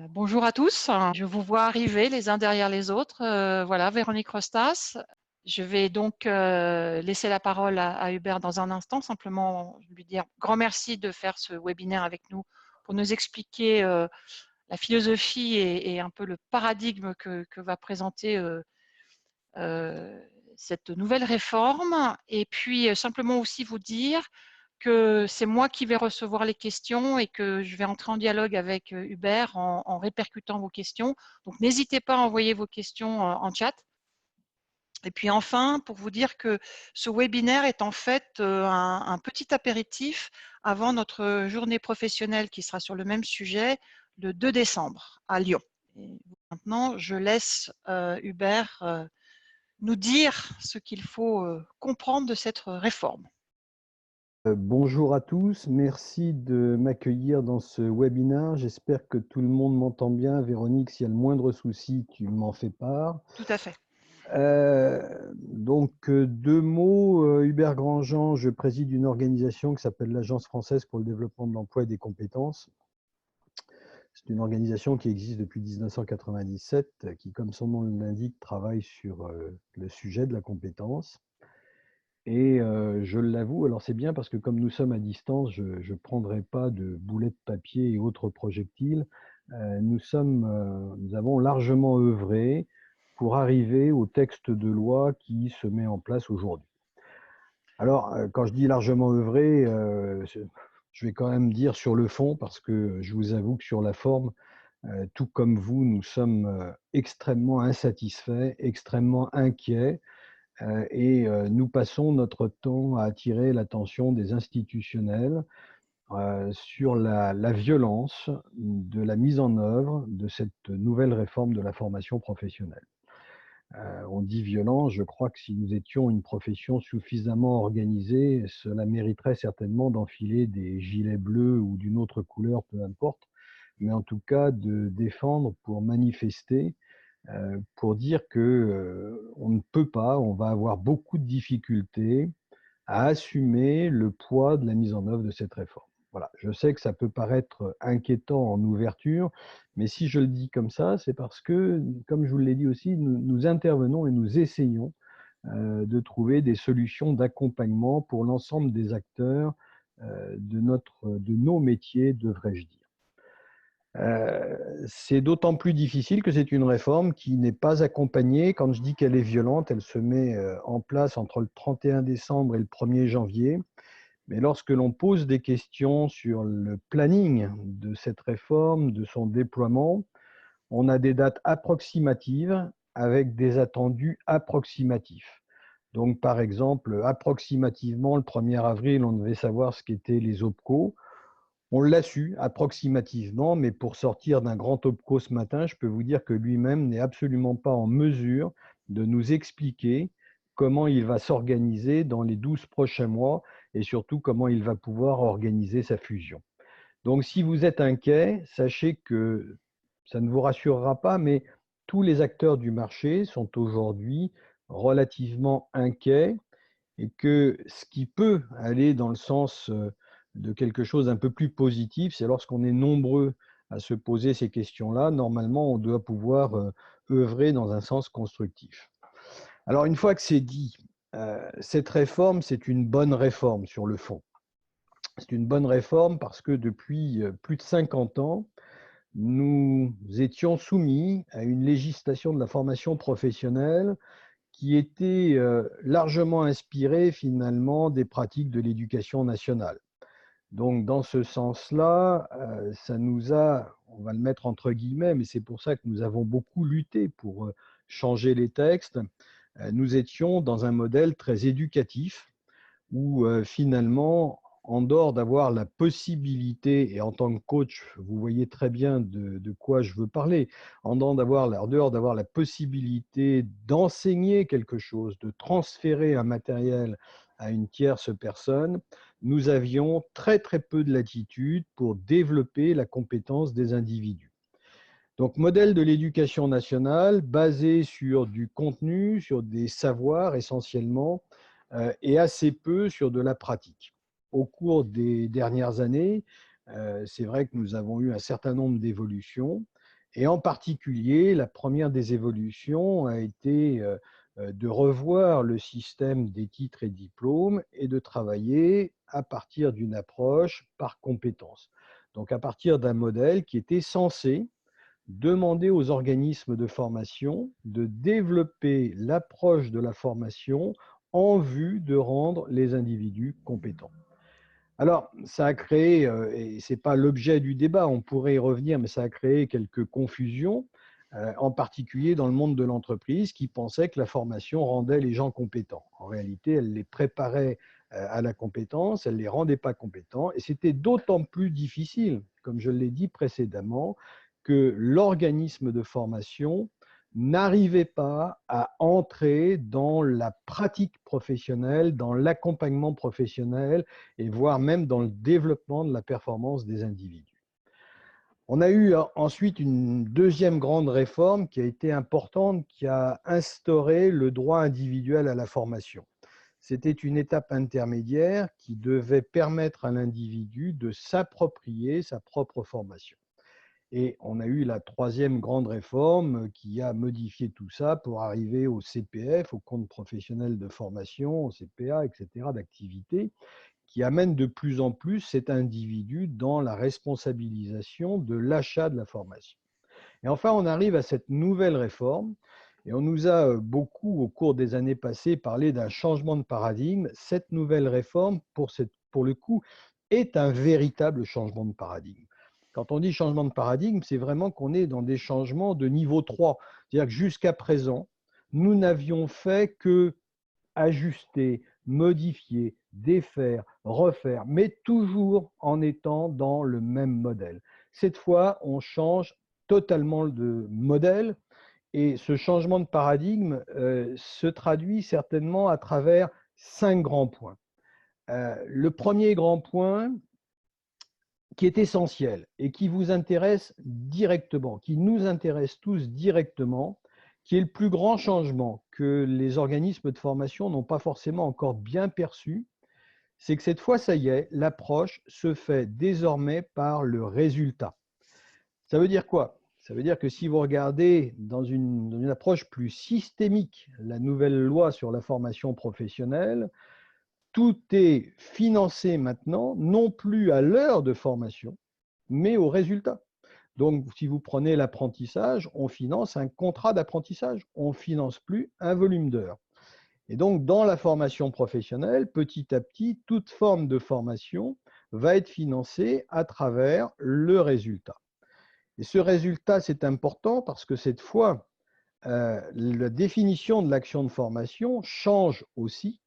Bonjour à tous. Je vous vois arriver les uns derrière les autres. Voilà, Véronique Rostas. Je vais donc laisser la parole à Hubert dans un instant. Simplement lui dire grand merci de faire ce webinaire avec nous pour nous expliquer la philosophie et un peu le paradigme que va présenter cette nouvelle réforme. Et puis simplement aussi vous dire que c'est moi qui vais recevoir les questions et que je vais entrer en dialogue avec Hubert en répercutant vos questions. Donc, n'hésitez pas à envoyer vos questions en chat. Et puis enfin, pour vous dire que ce webinaire est en fait un petit apéritif avant notre journée professionnelle qui sera sur le même sujet le 2 décembre à Lyon. Et maintenant, je laisse Hubert nous dire ce qu'il faut comprendre de cette réforme. Bonjour à tous, merci de m'accueillir dans ce webinaire. J'espère que tout le monde m'entend bien. Véronique, s'il y a le moindre souci, tu m'en fais part. Tout à fait. Deux mots. Hubert Grandjean, je préside une organisation qui s'appelle l'Agence française pour le développement de l'emploi et des compétences. C'est une organisation qui existe depuis 1997, qui, comme son nom l'indique, travaille sur le sujet de la compétence. Et je l'avoue, alors c'est bien parce que comme nous sommes à distance, je ne prendrai pas de boulets de papier et autres projectiles. Nous avons largement œuvré pour arriver au texte de loi qui se met en place aujourd'hui. Alors, quand je dis largement œuvré, je vais quand même dire sur le fond, parce que je vous avoue que sur la forme, tout comme vous, nous sommes extrêmement insatisfaits, extrêmement inquiets. Nous passons notre temps à attirer l'attention des institutionnels sur la violence de la mise en œuvre de cette nouvelle réforme de la formation professionnelle. On dit violence, je crois que si nous étions une profession suffisamment organisée, cela mériterait certainement d'enfiler des gilets bleus ou d'une autre couleur, peu importe, mais en tout cas de défendre pour manifester pour dire que on ne peut pas, on va avoir beaucoup de difficultés à assumer le poids de la mise en œuvre de cette réforme. Voilà, je sais que ça peut paraître inquiétant en ouverture, mais si je le dis comme ça, c'est parce que, comme je vous l'ai dit aussi, nous intervenons et nous essayons de trouver des solutions d'accompagnement pour l'ensemble des acteurs de nos métiers, devrais-je dire. C'est d'autant plus difficile que c'est une réforme qui n'est pas accompagnée. Quand je dis qu'elle est violente, elle se met en place entre le 31 décembre et le 1er janvier. Mais lorsque l'on pose des questions sur le planning de cette réforme, de son déploiement, on a des dates approximatives avec des attendus approximatifs. Donc, par exemple, approximativement, le 1er avril, on devait savoir ce qu'étaient les OPCO. On l'a su approximativement, mais pour sortir d'un grand OPCO ce matin, je peux vous dire que lui-même n'est absolument pas en mesure de nous expliquer comment il va s'organiser dans les 12 prochains mois et surtout comment il va pouvoir organiser sa fusion. Donc si vous êtes inquiet, sachez que ça ne vous rassurera pas, mais tous les acteurs du marché sont aujourd'hui relativement inquiets et que ce qui peut aller dans le sens de quelque chose d'un peu plus positif, c'est lorsqu'on est nombreux à se poser ces questions-là, normalement, on doit pouvoir œuvrer dans un sens constructif. Alors, une fois que c'est dit, cette réforme, c'est une bonne réforme sur le fond. C'est une bonne réforme parce que depuis plus de 50 ans, nous étions soumis à une législation de la formation professionnelle qui était largement inspiré finalement des pratiques de l'éducation nationale. Donc dans ce sens-là, ça nous a, on va le mettre entre guillemets, mais c'est pour ça que nous avons beaucoup lutté pour changer les textes. Nous étions dans un modèle très éducatif où finalement, en dehors d'avoir la possibilité, et en tant que coach, vous voyez très bien de quoi je veux parler, en dehors d'avoir la possibilité d'enseigner quelque chose, de transférer un matériel à une tierce personne, nous avions très très peu de latitude pour développer la compétence des individus. Donc, modèle de l'éducation nationale basé sur du contenu, sur des savoirs essentiellement, et assez peu sur de la pratique. Au cours des dernières années, c'est vrai que nous avons eu un certain nombre d'évolutions Et en particulier, la première des évolutions a été de revoir le système des titres et diplômes et de travailler à partir d'une approche par compétences. Donc à partir d'un modèle qui était censé demander aux organismes de formation de développer l'approche de la formation en vue de rendre les individus compétents. Alors, ça a créé, et ce n'est pas l'objet du débat, on pourrait y revenir, mais ça a créé quelques confusions, en particulier dans le monde de l'entreprise, qui pensait que la formation rendait les gens compétents. En réalité, elle les préparait à la compétence, elle ne les rendait pas compétents, et c'était d'autant plus difficile, comme je l'ai dit précédemment, que l'organisme de formation n'arrivait pas à entrer dans la pratique professionnelle, dans l'accompagnement professionnel, et voire même dans le développement de la performance des individus. On a eu ensuite une deuxième grande réforme qui a été importante, qui a instauré le droit individuel à la formation. C'était une étape intermédiaire qui devait permettre à l'individu de s'approprier sa propre formation. Et on a eu la troisième grande réforme qui a modifié tout ça pour arriver au CPF, au compte professionnel de formation, au CPA, etc., d'activité, qui amène de plus en plus cet individu dans la responsabilisation de l'achat de la formation. Et enfin, on arrive à cette nouvelle réforme, et on nous a beaucoup, au cours des années passées, parlé d'un changement de paradigme. Cette nouvelle réforme, pour le coup, est un véritable changement de paradigme. Quand on dit changement de paradigme, c'est vraiment qu'on est dans des changements de niveau 3. C'est-à-dire que jusqu'à présent, nous n'avions fait que ajuster, modifier, défaire, refaire, mais toujours en étant dans le même modèle. Cette fois, on change totalement de modèle et ce changement de paradigme se traduit certainement à travers 5 grands points. Le premier grand point qui est essentiel et qui vous intéresse directement, qui nous intéresse tous directement, qui est le plus grand changement que les organismes de formation n'ont pas forcément encore bien perçu, c'est que cette fois, ça y est, l'approche se fait désormais par le résultat. Ça veut dire quoi? Ça veut dire que si vous regardez dans une approche plus systémique la nouvelle loi sur la formation professionnelle, tout est financé maintenant, non plus à l'heure de formation, mais au résultat. Donc, si vous prenez l'apprentissage, on finance un contrat d'apprentissage, on ne finance plus un volume d'heures. Et donc, dans la formation professionnelle, petit à petit, toute forme de formation va être financée à travers le résultat. Et ce résultat, c'est important parce que cette fois, la définition de l'action de formation change aussi.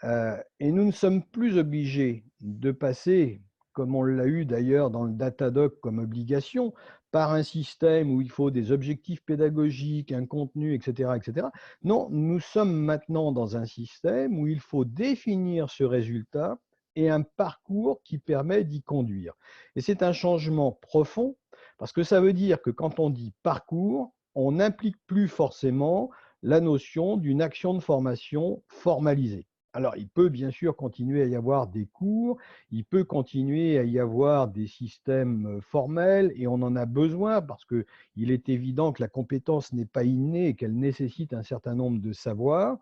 Et nous ne sommes plus obligés de passer, comme on l'a eu d'ailleurs dans le Datadoc comme obligation, par un système où il faut des objectifs pédagogiques, un contenu, etc., etc. Non, nous sommes maintenant dans un système où il faut définir ce résultat et un parcours qui permet d'y conduire. Et c'est un changement profond parce que ça veut dire que quand on dit parcours, on n'implique plus forcément la notion d'une action de formation formalisée. Alors, il peut bien sûr continuer à y avoir des cours, il peut continuer à y avoir des systèmes formels, et on en a besoin parce qu'il est évident que la compétence n'est pas innée et qu'elle nécessite un certain nombre de savoirs,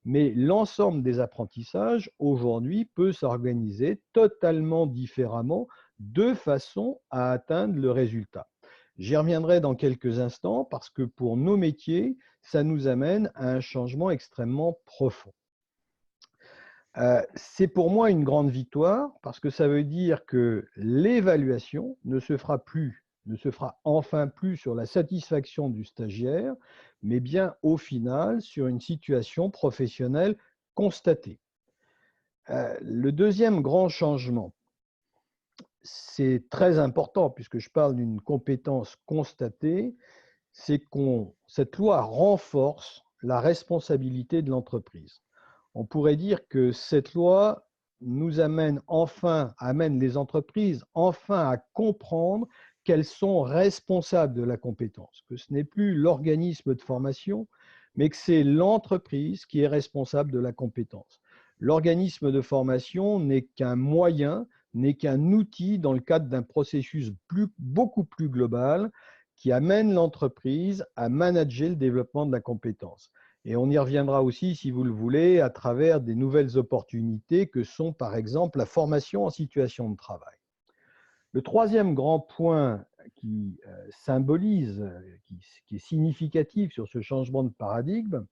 mais l'ensemble des apprentissages aujourd'hui peut s'organiser totalement différemment de façon à atteindre le résultat. J'y reviendrai dans quelques instants parce que pour nos métiers, ça nous amène à un changement extrêmement profond. C'est pour moi une grande victoire parce que ça veut dire que l'évaluation ne se fera enfin plus sur la satisfaction du stagiaire, mais bien au final sur une situation professionnelle constatée. Le deuxième grand changement, c'est très important puisque je parle d'une compétence constatée, c'est que cette loi renforce la responsabilité de l'entreprise. On pourrait dire que cette loi nous amène les entreprises enfin à comprendre qu'elles sont responsables de la compétence, que ce n'est plus l'organisme de formation, mais que c'est l'entreprise qui est responsable de la compétence. L'organisme de formation n'est qu'un moyen, n'est qu'un outil dans le cadre d'un processus beaucoup plus global qui amène l'entreprise à manager le développement de la compétence. Et on y reviendra aussi, si vous le voulez, à travers des nouvelles opportunités que sont, par exemple, la formation en situation de travail. Le troisième grand point qui symbolise, qui est significatif sur ce changement de paradigme,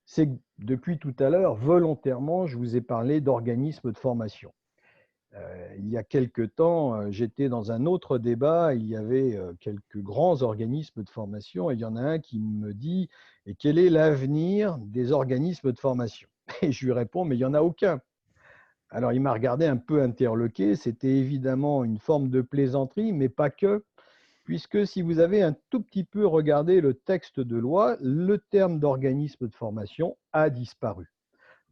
c'est que depuis tout à l'heure, volontairement, je vous ai parlé d'organismes de formation. Il y a quelque temps, j'étais dans un autre débat, il y avait quelques grands organismes de formation et il y en a un qui me dit: «Et quel est l'avenir des organismes de formation?» Et je lui réponds: «Mais il n'y en a aucun». Alors il m'a regardé un peu interloqué, c'était évidemment une forme de plaisanterie, mais pas que, puisque si vous avez un tout petit peu regardé le texte de loi, le terme d'organisme de formation a disparu.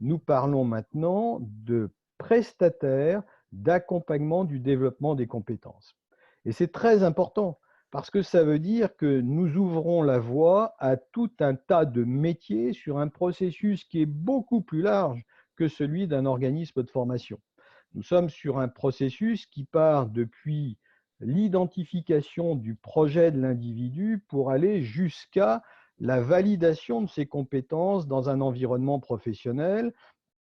Nous parlons maintenant de prestataires d'accompagnement du développement des compétences. Et c'est très important parce que ça veut dire que nous ouvrons la voie à tout un tas de métiers sur un processus qui est beaucoup plus large que celui d'un organisme de formation. Nous sommes sur un processus qui part depuis l'identification du projet de l'individu pour aller jusqu'à la validation de ses compétences dans un environnement professionnel,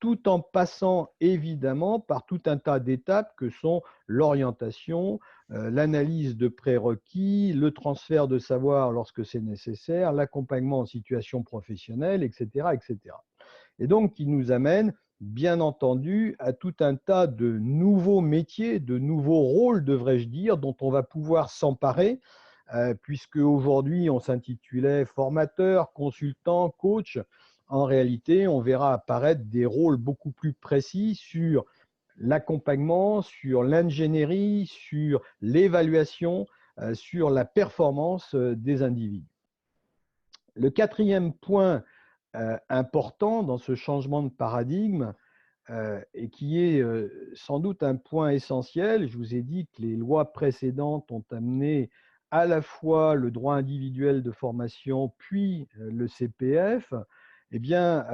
tout en passant évidemment par tout un tas d'étapes que sont l'orientation, l'analyse de prérequis, le transfert de savoir lorsque c'est nécessaire, l'accompagnement en situation professionnelle, etc., etc. Et donc, qui nous amène, bien entendu, à tout un tas de nouveaux métiers, de nouveaux rôles, devrais-je dire, dont on va pouvoir s'emparer, puisque aujourd'hui, on s'intitulait formateur, consultant, coach. En réalité, on verra apparaître des rôles beaucoup plus précis sur l'accompagnement, sur l'ingénierie, sur l'évaluation, sur la performance des individus. Le quatrième point important dans ce changement de paradigme, et qui est sans doute un point essentiel. Je vous ai dit que les lois précédentes ont amené à la fois le droit individuel de formation, puis le CPF. Eh bien,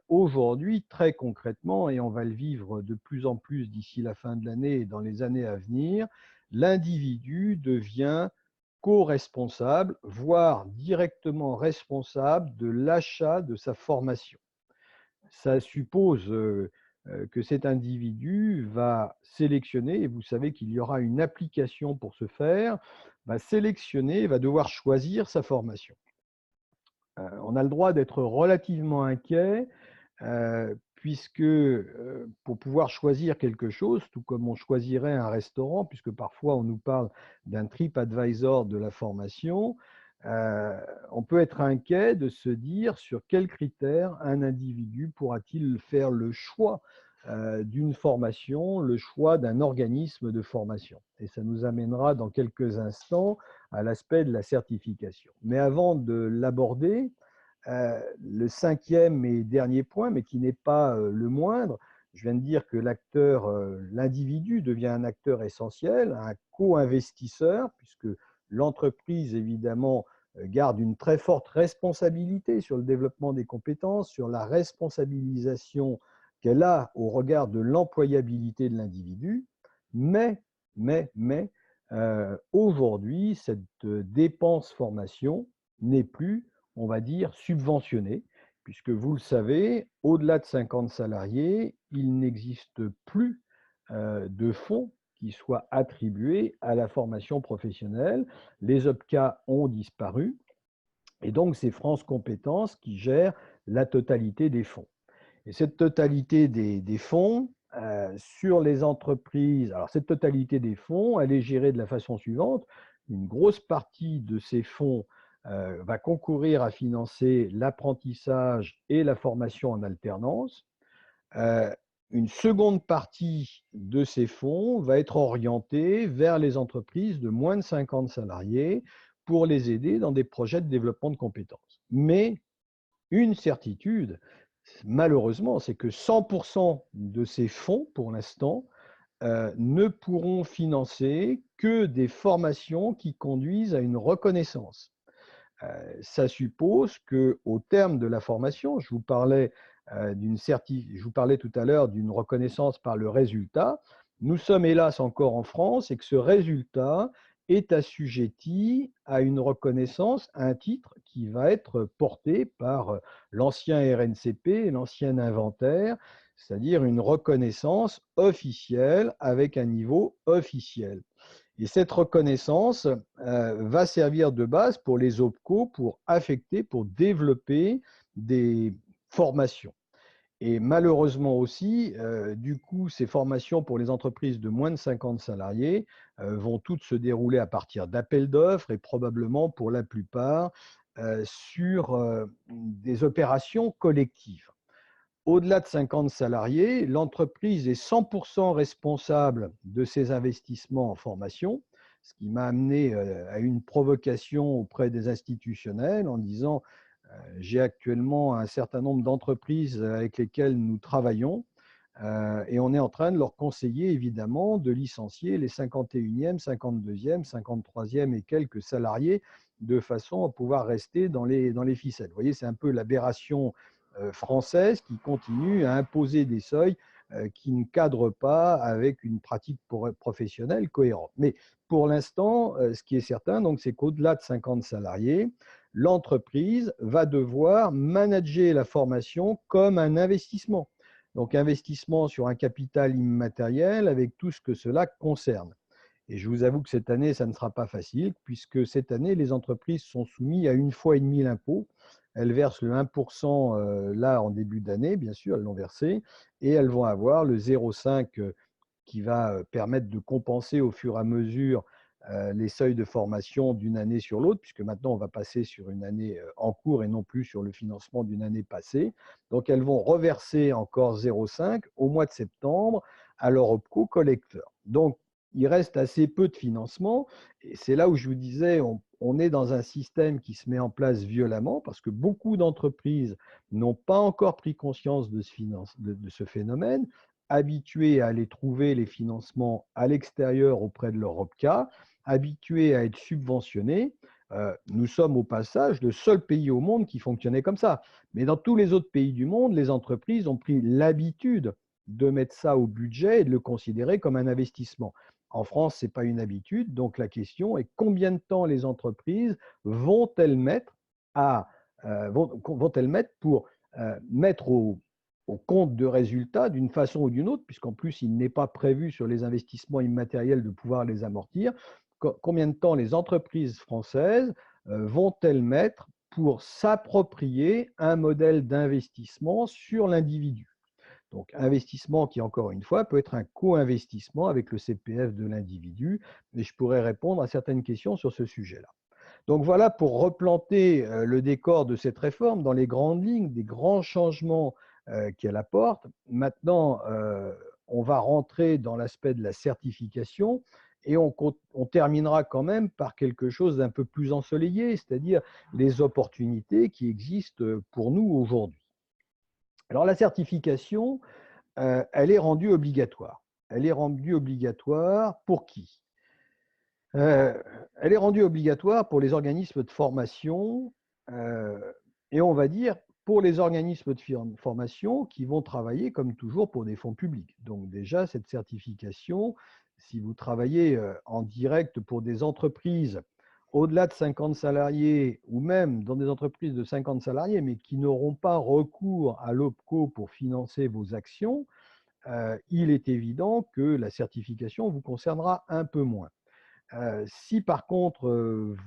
aujourd'hui, très concrètement, et on va le vivre de plus en plus d'ici la fin de l'année et dans les années à venir, l'individu devient co-responsable, voire directement responsable de l'achat de sa formation. Ça suppose que cet individu va sélectionner, et vous savez qu'il y aura une application pour ce faire, va sélectionner, va devoir choisir sa formation. On a le droit d'être relativement inquiet, puisque pour pouvoir choisir quelque chose, tout comme on choisirait un restaurant, puisque parfois on nous parle d'un TripAdvisor de la formation, on peut être inquiet de se dire sur quels critères un individu pourra-t-il faire le choix d'une formation, le choix d'un organisme de formation. Et ça nous amènera dans quelques instants à l'aspect de la certification. Mais avant de l'aborder, le cinquième et dernier point, mais qui n'est pas le moindre, je viens de dire que l'acteur, l'individu devient un acteur essentiel, un co-investisseur, puisque l'entreprise, évidemment, garde une très forte responsabilité sur le développement des compétences, sur la responsabilisation qu'elle a au regard de l'employabilité de l'individu. Mais aujourd'hui, cette dépense formation n'est plus, on va dire, subventionnée, puisque vous le savez, au-delà de 50 salariés, il n'existe plus de fonds qui soient attribués à la formation professionnelle. Les OPCA ont disparu, et donc c'est France Compétences qui gère la totalité des fonds. Et cette totalité des fonds sur les entreprises, alors cette totalité des fonds, elle est gérée de la façon suivante. Une grosse partie de ces fonds va concourir à financer l'apprentissage et la formation en alternance. Une seconde partie de ces fonds va être orientée vers les entreprises de moins de 50 salariés pour les aider dans des projets de développement de compétences. Mais une certitude, malheureusement, c'est que 100% de ces fonds, pour l'instant, ne pourront financer que des formations qui conduisent à une reconnaissance. Ça suppose qu'au terme de la formation, je vous parlais tout à l'heure d'une reconnaissance par le résultat, nous sommes hélas encore en France et que ce résultat, est assujetti à une reconnaissance, à un titre qui va être porté par l'ancien RNCP et l'ancien inventaire, c'est-à-dire une reconnaissance officielle avec un niveau officiel. Et cette reconnaissance va servir de base pour les OPCO pour affecter, pour développer des formations. Et malheureusement aussi, du coup, ces formations pour les entreprises de moins de 50 salariés vont toutes se dérouler à partir d'appels d'offres et probablement pour la plupart sur des opérations collectives. Au-delà de 50 salariés, l'entreprise est 100% responsable de ses investissements en formation, ce qui m'a amené à une provocation auprès des institutionnels en disant j'ai actuellement un certain nombre d'entreprises avec lesquelles nous travaillons et on est en train de leur conseiller évidemment de licencier les 51e, 52e, 53e et quelques salariés de façon à pouvoir rester dans les ficelles. Vous voyez, c'est un peu l'aberration française qui continue à imposer des seuils qui ne cadrent pas avec une pratique professionnelle cohérente. Mais pour l'instant, ce qui est certain, donc, c'est qu'au-delà de 50 salariés, l'entreprise va devoir manager la formation comme un investissement. Donc, investissement sur un capital immatériel avec tout ce que cela concerne. Et je vous avoue que cette année, ça ne sera pas facile, puisque cette année, les entreprises sont soumises à 1,5 fois l'impôt. Elles versent le 1% là en début d'année, bien sûr, elles l'ont versé, et elles vont avoir le 0,5 qui va permettre de compenser au fur et à mesure les seuils de formation d'une année sur l'autre, puisque maintenant on va passer sur une année en cours et non plus sur le financement d'une année passée. Donc elles vont reverser encore 0,5 au mois de septembre à leur OPCO collecteur. Donc il reste assez peu de financement et c'est là où je vous disais, on est dans un système qui se met en place violemment parce que beaucoup d'entreprises n'ont pas encore pris conscience de ce phénomène, habitués à aller trouver les financements à l'extérieur auprès de leur OPCA, habitués à être subventionnés. Nous sommes au passage le seul pays au monde qui fonctionnait comme ça. Mais dans tous les autres pays du monde, les entreprises ont pris l'habitude de mettre ça au budget et de le considérer comme un investissement. En France, ce n'est pas une habitude. Donc la question est combien de temps les entreprises vont-elles mettre, vont-elles mettre pour mettre au compte de résultats d'une façon ou d'une autre, puisqu'en plus, il n'est pas prévu sur les investissements immatériels de pouvoir les amortir. Combien de temps les entreprises françaises vont-elles mettre pour s'approprier un modèle d'investissement sur l'individu? Donc, investissement qui, encore une fois, peut être un co-investissement avec le CPF de l'individu, et je pourrais répondre à certaines questions sur ce sujet-là. Donc voilà pour replanter le décor de cette réforme dans les grandes lignes, des grands changements qu'elle apporte. Maintenant, on va rentrer dans l'aspect de la certification et on terminera quand même par quelque chose d'un peu plus ensoleillé, c'est-à-dire les opportunités qui existent pour nous aujourd'hui. Alors la certification, elle est rendue obligatoire. Elle est rendue obligatoire pour qui? Elle est rendue obligatoire pour les organismes de formation et on va dire pour les organismes de formation qui vont travailler comme toujours pour des fonds publics. Donc déjà, cette certification, si vous travaillez en direct pour des entreprises au-delà de 50 salariés ou même dans des entreprises de 50 salariés mais qui n'auront pas recours à l'OPCO pour financer vos actions, il est évident que la certification vous concernera un peu moins. Si par contre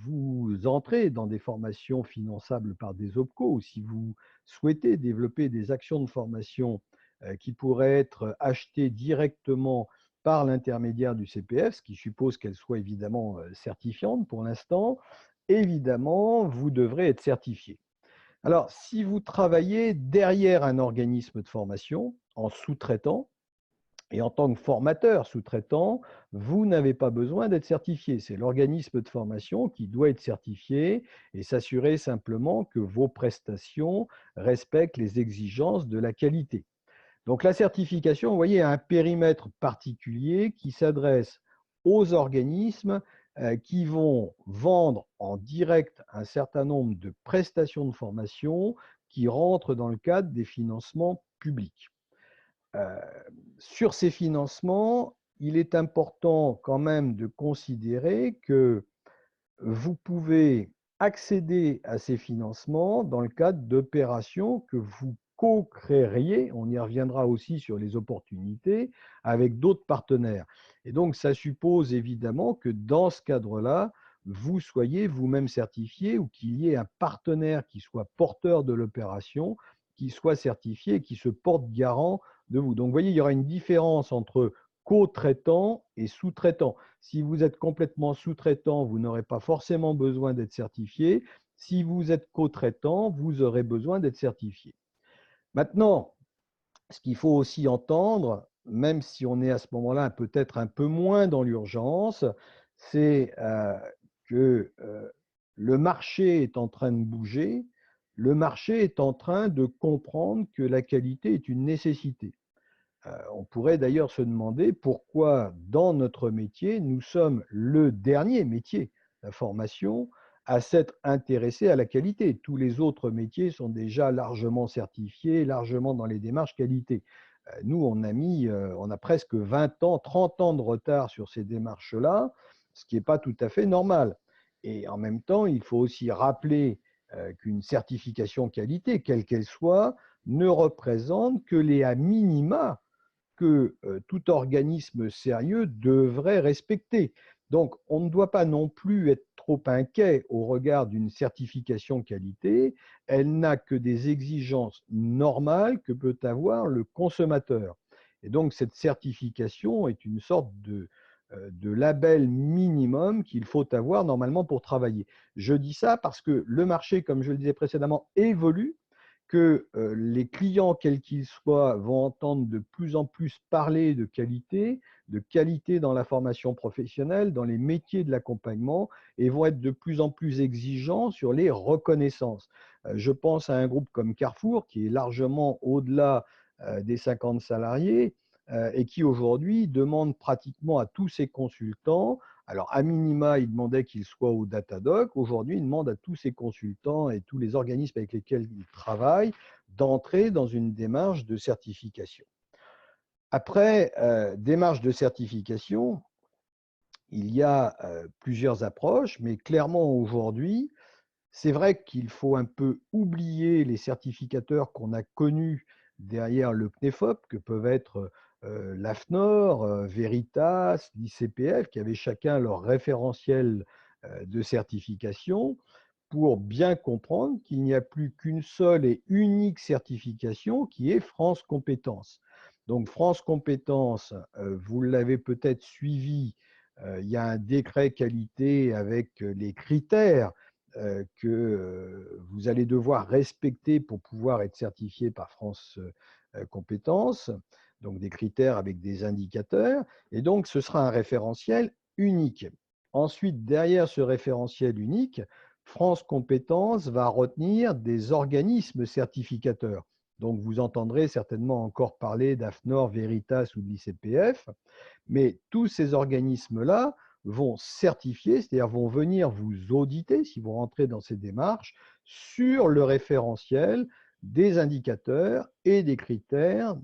vous entrez dans des formations finançables par des OPCO ou si vous souhaitez développer des actions de formation qui pourraient être achetées directement par l'intermédiaire du CPF, ce qui suppose qu'elles soient évidemment certifiantes pour l'instant, évidemment, vous devrez être certifié. Alors, si vous travaillez derrière un organisme de formation en sous-traitant, et en tant que formateur sous-traitant, vous n'avez pas besoin d'être certifié. C'est l'organisme de formation qui doit être certifié et s'assurer simplement que vos prestations respectent les exigences de la qualité. Donc la certification, vous voyez, a un périmètre particulier qui s'adresse aux organismes qui vont vendre en direct un certain nombre de prestations de formation qui rentrent dans le cadre des financements publics. Sur ces financements, il est important quand même de considérer que vous pouvez accéder à ces financements dans le cadre d'opérations que vous co-créeriez, on y reviendra aussi sur les opportunités, avec d'autres partenaires. Et donc, ça suppose évidemment que dans ce cadre-là, vous soyez vous-même certifié ou qu'il y ait un partenaire qui soit porteur de l'opération, qui soit certifié et qui se porte garant de vous. Donc, vous voyez, il y aura une différence entre co-traitant et sous-traitant. Si vous êtes complètement sous-traitant, vous n'aurez pas forcément besoin d'être certifié. Si vous êtes co-traitant, vous aurez besoin d'être certifié. Maintenant, ce qu'il faut aussi entendre, même si on est à ce moment-là peut-être un peu moins dans l'urgence, c'est que le marché est en train de bouger, le marché est en train de comprendre que la qualité est une nécessité. On pourrait d'ailleurs se demander pourquoi, dans notre métier, nous sommes le dernier métier, la formation, à s'être intéressé à la qualité. Tous les autres métiers sont déjà largement certifiés, largement dans les démarches qualité. Nous, on a presque 20 ans, 30 ans de retard sur ces démarches-là, ce qui n'est pas tout à fait normal. Et en même temps, il faut aussi rappeler qu'une certification qualité, quelle qu'elle soit, ne représente que les à minima que tout organisme sérieux devrait respecter. Donc, on ne doit pas non plus être trop inquiet au regard d'une certification qualité. Elle n'a que des exigences normales que peut avoir le consommateur. Et donc, cette certification est une sorte de label minimum qu'il faut avoir normalement pour travailler. Je dis ça parce que le marché, comme je le disais précédemment, évolue, que les clients, quels qu'ils soient, vont entendre de plus en plus parler de qualité dans la formation professionnelle, dans les métiers de l'accompagnement, et vont être de plus en plus exigeants sur les reconnaissances. Je pense à un groupe comme Carrefour, qui est largement au-delà des 50 salariés, et qui aujourd'hui demande pratiquement à tous ses consultants. Alors, à minima, il demandait qu'ils soient au Datadoc. Aujourd'hui, il demande à tous ses consultants et tous les organismes avec lesquels il travaille d'entrer dans une démarche de certification. Après, démarche de certification, il y a plusieurs approches, mais clairement aujourd'hui, c'est vrai qu'il faut un peu oublier les certificateurs qu'on a connus derrière le CNEFOP, que peuvent être l'AFNOR, Veritas, l'ICPF, qui avaient chacun leur référentiel de certification, pour bien comprendre qu'il n'y a plus qu'une seule et unique certification qui est France Compétences. Donc France Compétences, vous l'avez peut-être suivi, il y a un décret qualité avec les critères que vous allez devoir respecter pour pouvoir être certifié par France Compétences, donc des critères avec des indicateurs, et donc ce sera un référentiel unique. Ensuite, derrière ce référentiel unique, France Compétences va retenir des organismes certificateurs. Donc vous entendrez certainement encore parler d'AFNOR, Veritas ou de l'ICPF, mais tous ces organismes-là vont certifier, c'est-à-dire vont venir vous auditer, si vous rentrez dans ces démarches, sur le référentiel des indicateurs et des critères,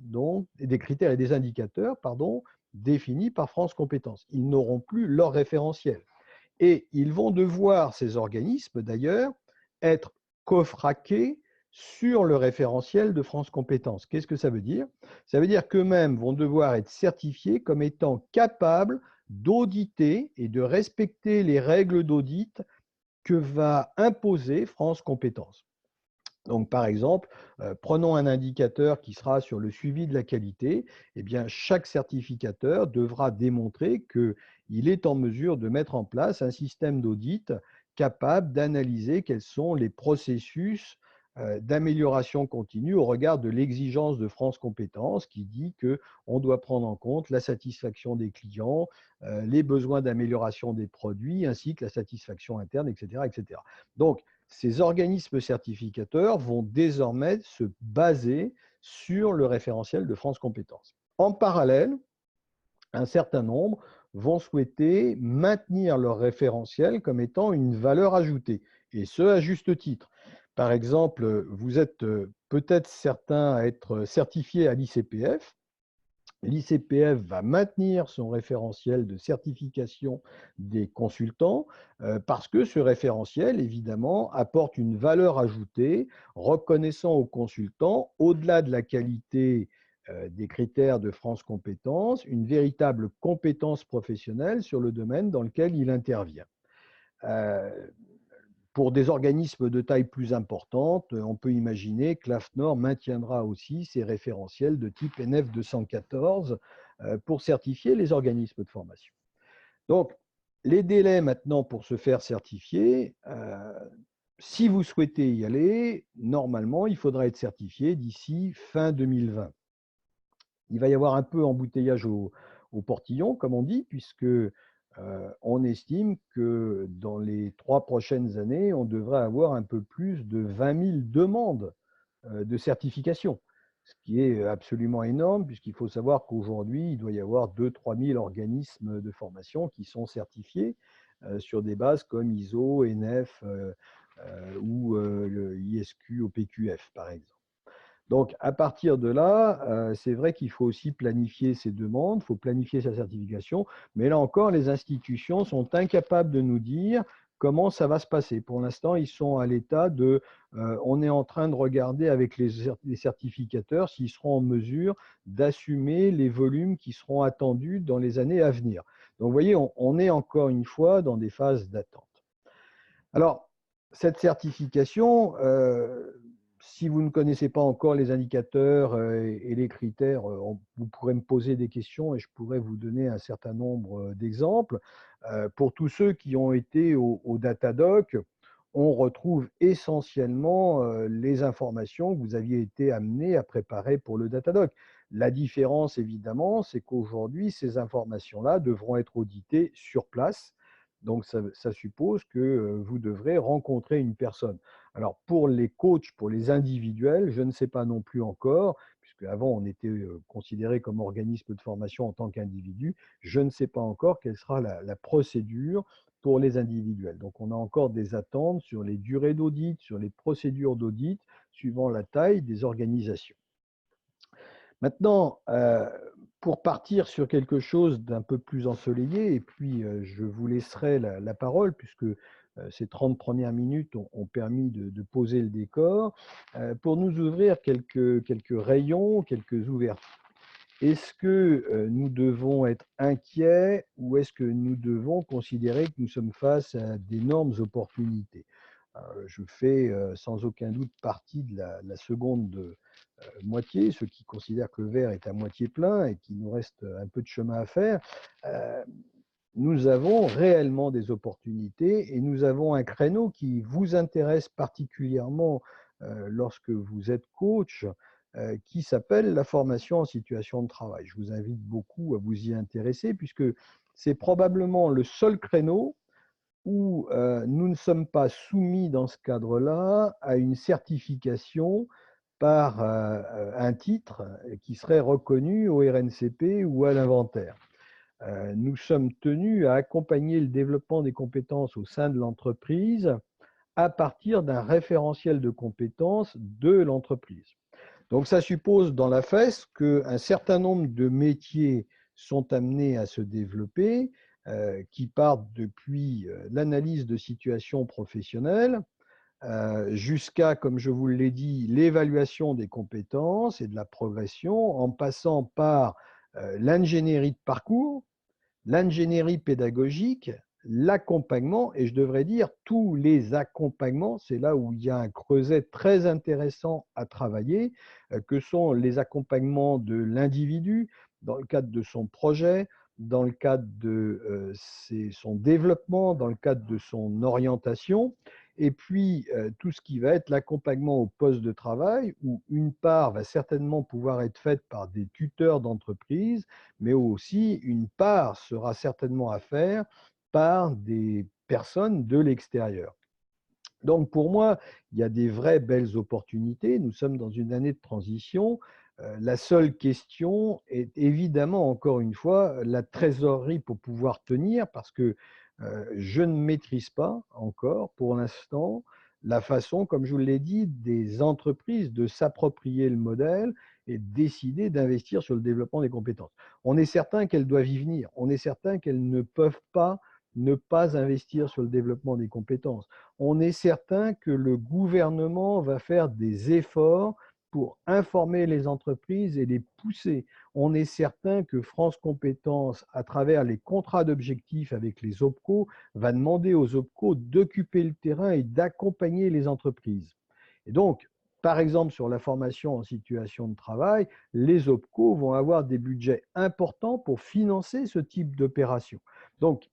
et des indicateurs, définis par France Compétences. Ils n'auront plus leur référentiel. Et ils vont devoir, ces organismes d'ailleurs, être cofraqués sur le référentiel de France Compétences. Qu'est-ce que ça veut dire? Ça veut dire qu'eux-mêmes vont devoir être certifiés comme étant capables d'auditer et de respecter les règles d'audit que va imposer France Compétences. Donc, par exemple, prenons un indicateur qui sera sur le suivi de la qualité. Eh bien, chaque certificateur devra démontrer qu'il est en mesure de mettre en place un système d'audit capable d'analyser quels sont les processus d'amélioration continue au regard de l'exigence de France Compétences qui dit qu'on doit prendre en compte la satisfaction des clients, les besoins d'amélioration des produits, ainsi que la satisfaction interne, etc., etc. Donc, ces organismes certificateurs vont désormais se baser sur le référentiel de France Compétences. En parallèle, un certain nombre vont souhaiter maintenir leur référentiel comme étant une valeur ajoutée, et ce, à juste titre. Par exemple, vous êtes peut-être certains à être certifiés à l'ICPF, L'ICPF va maintenir son référentiel de certification des consultants parce que ce référentiel, évidemment, apporte une valeur ajoutée, reconnaissant aux consultants, au-delà de la qualité des critères de France Compétences, une véritable compétence professionnelle sur le domaine dans lequel il intervient. Euh, pour des organismes de taille plus importante, on peut imaginer que l'AFNOR maintiendra aussi ses référentiels de type NF 214 pour certifier les organismes de formation. Donc, les délais maintenant pour se faire certifier, si vous souhaitez y aller, normalement, il faudra être certifié d'ici fin 2020. Il va y avoir un peu embouteillage au portillon, comme on dit, puisque on estime que dans les 3 prochaines années, on devrait avoir un peu plus de 20 000 demandes de certification, ce qui est absolument énorme, puisqu'il faut savoir qu'aujourd'hui, il doit y avoir 2 000 à 3 000 organismes de formation qui sont certifiés sur des bases comme ISO, NF ou le ISQ au PQF, par exemple. Donc, à partir de là, c'est vrai qu'il faut aussi planifier ses demandes, il faut planifier sa certification, mais là encore, les institutions sont incapables de nous dire comment ça va se passer. Pour l'instant, ils sont à l'état de on est en train de regarder avec les certificateurs s'ils seront en mesure d'assumer les volumes qui seront attendus dans les années à venir. Donc, vous voyez, on est encore une fois dans des phases d'attente. Alors, cette certification, si vous ne connaissez pas encore les indicateurs et les critères, vous pourrez me poser des questions et je pourrais vous donner un certain nombre d'exemples. Pour tous ceux qui ont été au Datadoc, on retrouve essentiellement les informations que vous aviez été amenés à préparer pour le Datadoc. La différence, évidemment, c'est qu'aujourd'hui, ces informations-là devront être auditées sur place. Donc, ça suppose que vous devrez rencontrer une personne. Alors, pour les coachs, pour les individuels, je ne sais pas non plus encore, puisque avant on était considéré comme organisme de formation en tant qu'individu, je ne sais pas encore quelle sera la procédure pour les individuels. Donc, on a encore des attentes sur les durées d'audit, sur les procédures d'audit, suivant la taille des organisations. Maintenant, pour partir sur quelque chose d'un peu plus ensoleillé, et puis je vous laisserai la parole, puisque ces 30 premières minutes ont permis de poser le décor, pour nous ouvrir quelques rayons, quelques ouvertures. Est-ce que nous devons être inquiets ou est-ce que nous devons considérer que nous sommes face à d'énormes opportunités? Je fais sans aucun doute partie de la seconde moitié, ceux qui considèrent que le verre est à moitié plein et qu'il nous reste un peu de chemin à faire. Nous avons réellement des opportunités et nous avons un créneau qui vous intéresse particulièrement lorsque vous êtes coach, qui s'appelle la formation en situation de travail. Je vous invite beaucoup à vous y intéresser puisque c'est probablement le seul créneau où nous ne sommes pas soumis dans ce cadre-là à une certification par un titre qui serait reconnu au RNCP ou à l'inventaire. Nous sommes tenus à accompagner le développement des compétences au sein de l'entreprise à partir d'un référentiel de compétences de l'entreprise. Donc ça suppose dans la FES qu'un certain nombre de métiers sont amenés à se développer, qui partent depuis l'analyse de situation professionnelle jusqu'à, comme je vous l'ai dit, l'évaluation des compétences et de la progression, en passant par l'ingénierie de parcours, l'ingénierie pédagogique, l'accompagnement, et je devrais dire tous les accompagnements, c'est là où il y a un creuset très intéressant à travailler, que sont les accompagnements de l'individu dans le cadre de son projet, dans le cadre de son développement, dans le cadre de son orientation, et puis tout ce qui va être l'accompagnement au poste de travail, où une part va certainement pouvoir être faite par des tuteurs d'entreprise, mais aussi une part sera certainement à faire par des personnes de l'extérieur. Donc pour moi, il y a des vraies belles opportunités. Nous sommes dans une année de transition. La seule question est évidemment, encore une fois, la trésorerie pour pouvoir tenir, parce que je ne maîtrise pas encore pour l'instant la façon, comme je vous l'ai dit, des entreprises de s'approprier le modèle et décider d'investir sur le développement des compétences. On est certain qu'elles doivent y venir. On est certain qu'elles ne peuvent pas ne pas investir sur le développement des compétences. On est certain que le gouvernement va faire des efforts pour informer les entreprises et les pousser. On est certain que France Compétences, à travers les contrats d'objectifs avec les OPCO, va demander aux OPCO d'occuper le terrain et d'accompagner les entreprises. Et donc, par exemple, sur la formation en situation de travail, les OPCO vont avoir des budgets importants pour financer ce type d'opération. Donc,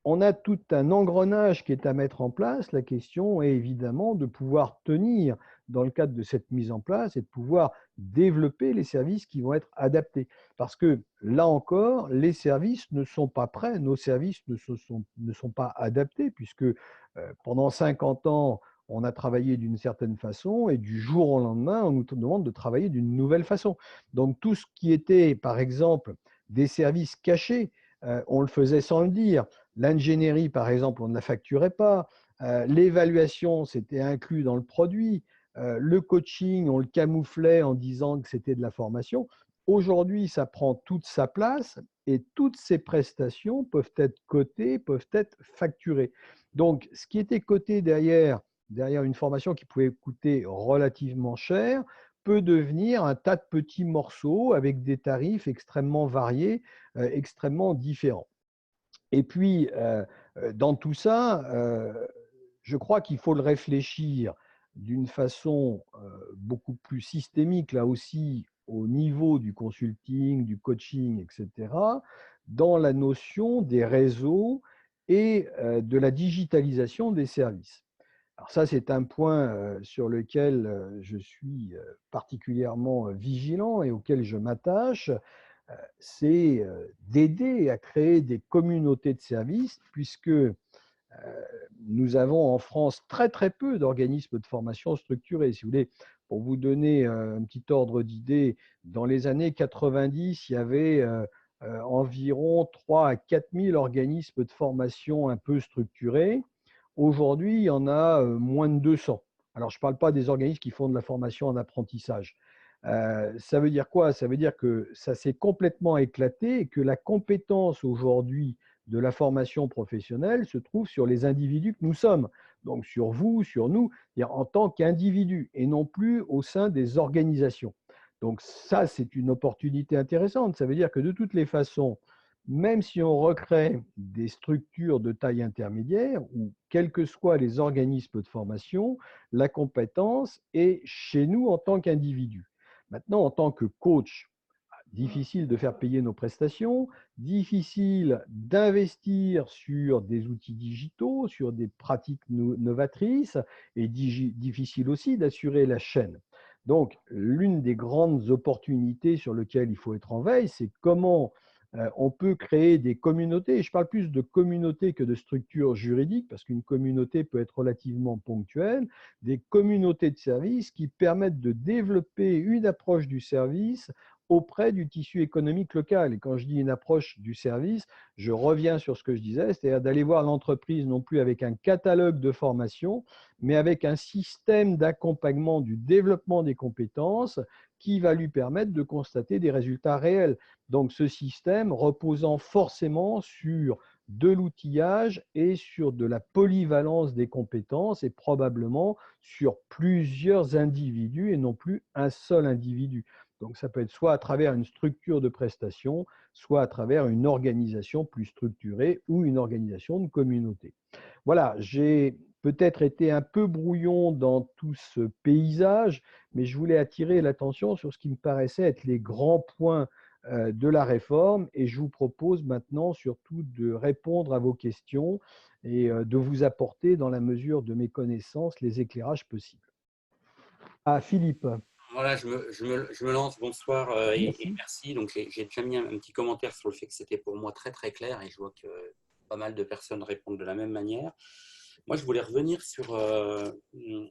on a tout un engrenage qui est à mettre en place. La question est évidemment de pouvoir tenir dans le cadre de cette mise en place et de pouvoir développer les services qui vont être adaptés. Parce que là encore, les services ne sont pas prêts, nos services ne sont pas adaptés, puisque pendant 50 ans, on a travaillé d'une certaine façon et du jour au lendemain, on nous demande de travailler d'une nouvelle façon. Donc tout ce qui était, par exemple, des services cachés, on le faisait sans le dire. L'ingénierie, par exemple, on ne la facturait pas. L'évaluation, c'était inclus dans le produit. Le coaching, on le camouflait en disant que c'était de la formation. Aujourd'hui, ça prend toute sa place et toutes ces prestations peuvent être cotées, peuvent être facturées. Donc, ce qui était coté derrière une formation qui pouvait coûter relativement cher, peut devenir un tas de petits morceaux avec des tarifs extrêmement variés, extrêmement différents. Et puis, dans tout ça, je crois qu'il faut le réfléchir d'une façon beaucoup plus systémique, là aussi, au niveau du consulting, du coaching, etc., dans la notion des réseaux et de la digitalisation des services. Alors ça, c'est un point sur lequel je suis particulièrement vigilant et auquel je m'attache, c'est d'aider à créer des communautés de services, puisque nous avons en France très très peu d'organismes de formation structurés. Si vous voulez, pour vous donner un petit ordre d'idée, dans les années 90, il y avait environ 3 à 4 000 organismes de formation un peu structurés. Aujourd'hui, il y en a moins de 200. Alors, je ne parle pas des organismes qui font de la formation en apprentissage. Ça veut dire quoi? Ça veut dire que ça s'est complètement éclaté et que la compétence aujourd'hui de la formation professionnelle se trouve sur les individus que nous sommes. Donc sur vous, sur nous, en tant qu'individus et non plus au sein des organisations. Donc ça, c'est une opportunité intéressante. Ça veut dire que de toutes les façons, même si on recrée des structures de taille intermédiaire ou quels que soient les organismes de formation, la compétence est chez nous en tant qu'individu. Maintenant, en tant que coach, difficile de faire payer nos prestations, difficile d'investir sur des outils digitaux, sur des pratiques novatrices, et difficile aussi d'assurer la chaîne. Donc, l'une des grandes opportunités sur lesquelles il faut être en veille, c'est comment on peut créer des communautés. Et je parle plus de communautés que de structures juridiques, parce qu'une communauté peut être relativement ponctuelle, des communautés de services qui permettent de développer une approche du service auprès du tissu économique local. Et quand je dis une approche du service, je reviens sur ce que je disais, c'est-à-dire d'aller voir l'entreprise non plus avec un catalogue de formation, mais avec un système d'accompagnement du développement des compétences qui va lui permettre de constater des résultats réels. Donc ce système reposant forcément sur de l'outillage et sur de la polyvalence des compétences et probablement sur plusieurs individus et non plus un seul individu. Donc ça peut être soit à travers une structure de prestation, soit à travers une organisation plus structurée ou une organisation de communauté. Voilà, j'ai peut-être été un peu brouillon dans tout ce paysage, mais je voulais attirer l'attention sur ce qui me paraissait être les grands points de la réforme et je vous propose maintenant surtout de répondre à vos questions et de vous apporter dans la mesure de mes connaissances les éclairages possibles. Ah, Philippe, Voilà, je me lance. Bonsoir et merci. merci. Donc, j'ai déjà mis un petit commentaire sur le fait que c'était pour moi très, très clair et je vois que pas mal de personnes répondent de la même manière. Moi, je voulais revenir sur, à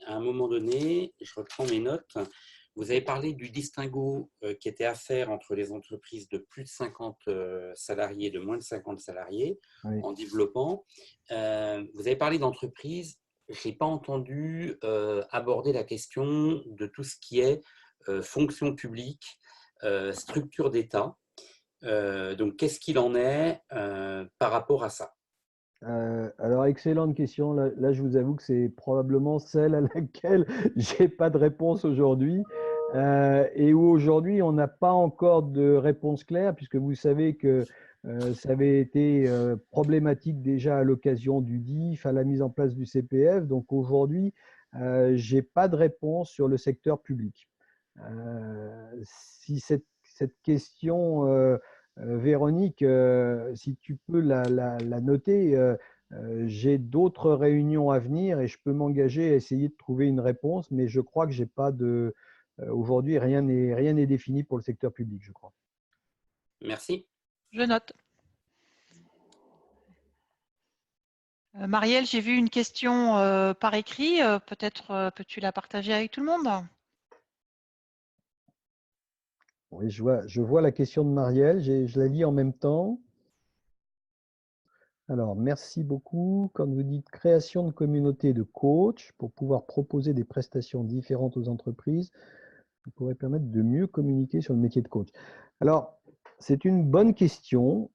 un moment donné, je reprends mes notes. Vous avez parlé du distinguo qui était à faire entre les entreprises de plus de 50 salariés et de moins de 50 salariés Oui. en développant. Vous avez parlé d'entreprises. Je n'ai pas entendu aborder la question de tout ce qui est fonction publique structure d'État. Donc, qu'est-ce qu'il en est par rapport à ça? Alors, excellente question. Là, je vous avoue que c'est probablement celle à laquelle j'ai pas de réponse aujourd'hui et où aujourd'hui, on n'a pas encore de réponse claire, puisque vous savez que ça avait été problématique déjà à l'occasion du DIF, à la mise en place du CPF. Donc aujourd'hui, j'ai pas de réponse sur le secteur public. Si cette question, Véronique, si tu peux la noter, j'ai d'autres réunions à venir et je peux m'engager à essayer de trouver une réponse, mais je crois que j'ai pas de. Aujourd'hui, rien n'est défini pour le secteur public, je crois. Merci. Je note. Marielle, j'ai vu une question par écrit. Peut-être peux-tu la partager avec tout le monde? Oui, je vois la question de Marielle, je la lis en même temps. Alors, merci beaucoup. Quand vous dites création de communauté de coach pour pouvoir proposer des prestations différentes aux entreprises, ça pourrait permettre de mieux communiquer sur le métier de coach. Alors, c'est une bonne question.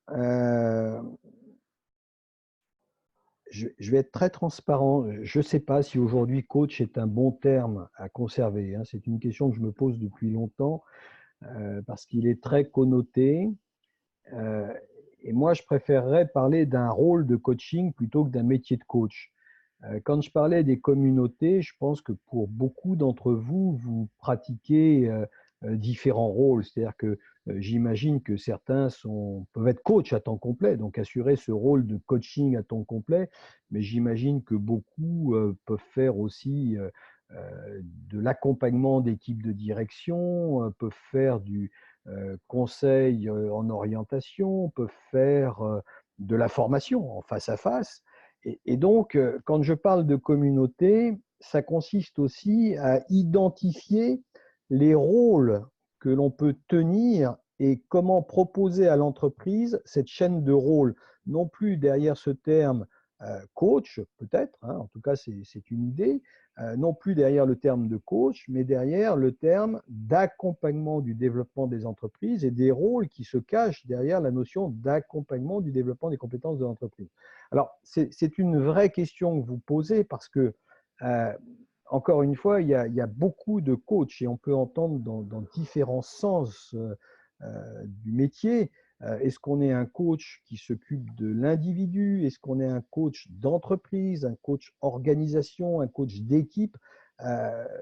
Je vais être très transparent. Je ne sais pas si aujourd'hui coach est un bon terme à conserver, hein. C'est une question que je me pose depuis longtemps parce qu'il est très connoté. Et moi, je préférerais parler d'un rôle de coaching plutôt que d'un métier de coach. Quand je parlais des communautés, je pense que pour beaucoup d'entre vous, vous pratiquez différents rôles. C'est-à-dire que j'imagine que certains peuvent être coachs à temps complet, donc assurer ce rôle de coaching à temps complet, mais j'imagine que beaucoup peuvent faire aussi de l'accompagnement d'équipes de direction, peuvent faire du conseil en orientation, peuvent faire de la formation en face à face. Et donc, quand je parle de communauté, ça consiste aussi à identifier les rôles que l'on peut tenir et comment proposer à l'entreprise cette chaîne de rôles, non plus derrière ce terme coach, peut-être, hein, en tout cas c'est une idée, non plus derrière le terme de coach, mais derrière le terme d'accompagnement du développement des entreprises et des rôles qui se cachent derrière la notion d'accompagnement du développement des compétences de l'entreprise. Alors, c'est une vraie question que vous posez parce que, encore une fois, il y a beaucoup de coachs et on peut entendre dans différents sens du métier. Est-ce qu'on est un coach qui s'occupe de l'individu? Est-ce qu'on est un coach d'entreprise, un coach organisation, un coach d'équipe?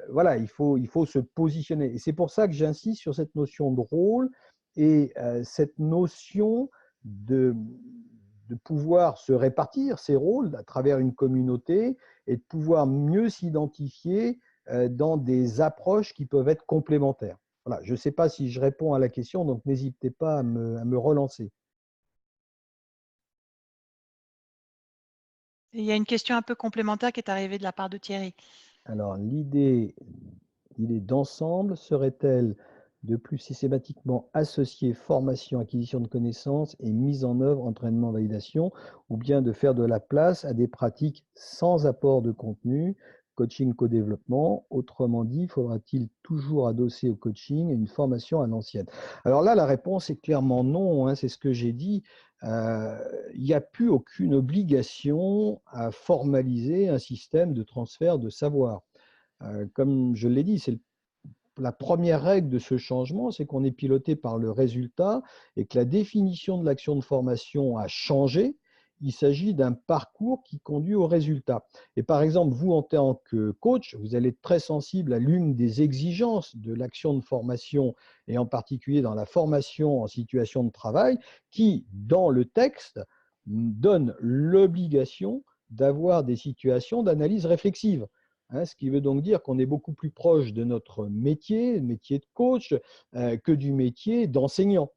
Voilà, il faut se positionner. Et c'est pour ça que j'insiste sur cette notion de rôle et cette notion de pouvoir se répartir ces rôles à travers une communauté et de pouvoir mieux s'identifier dans des approches qui peuvent être complémentaires. Voilà, je ne sais pas si je réponds à la question, donc n'hésitez pas à me relancer. Il y a une question un peu complémentaire qui est arrivée de la part de Thierry. Alors, l'idée d'ensemble serait-elle de plus systématiquement associer formation, acquisition de connaissances et mise en œuvre, entraînement, validation, ou bien de faire de la place à des pratiques sans apport de contenu, coaching, co-développement? Autrement dit, faudra-t-il toujours adosser au coaching une formation à l'ancienne? Alors là, la réponse est clairement non, hein, c'est ce que j'ai dit. Il n'y a plus aucune obligation à formaliser un système de transfert de savoir. Comme je l'ai dit, c'est la première règle de ce changement, c'est qu'on est piloté par le résultat et que la définition de l'action de formation a changé. Il s'agit d'un parcours qui conduit au résultat. Et par exemple, vous, en tant que coach, vous allez être très sensible à l'une des exigences de l'action de formation, et en particulier dans la formation en situation de travail, qui, dans le texte, donne l'obligation d'avoir des situations d'analyse réflexive. Hein, ce qui veut donc dire qu'on est beaucoup plus proche de notre métier, le métier de coach, que du métier d'enseignant.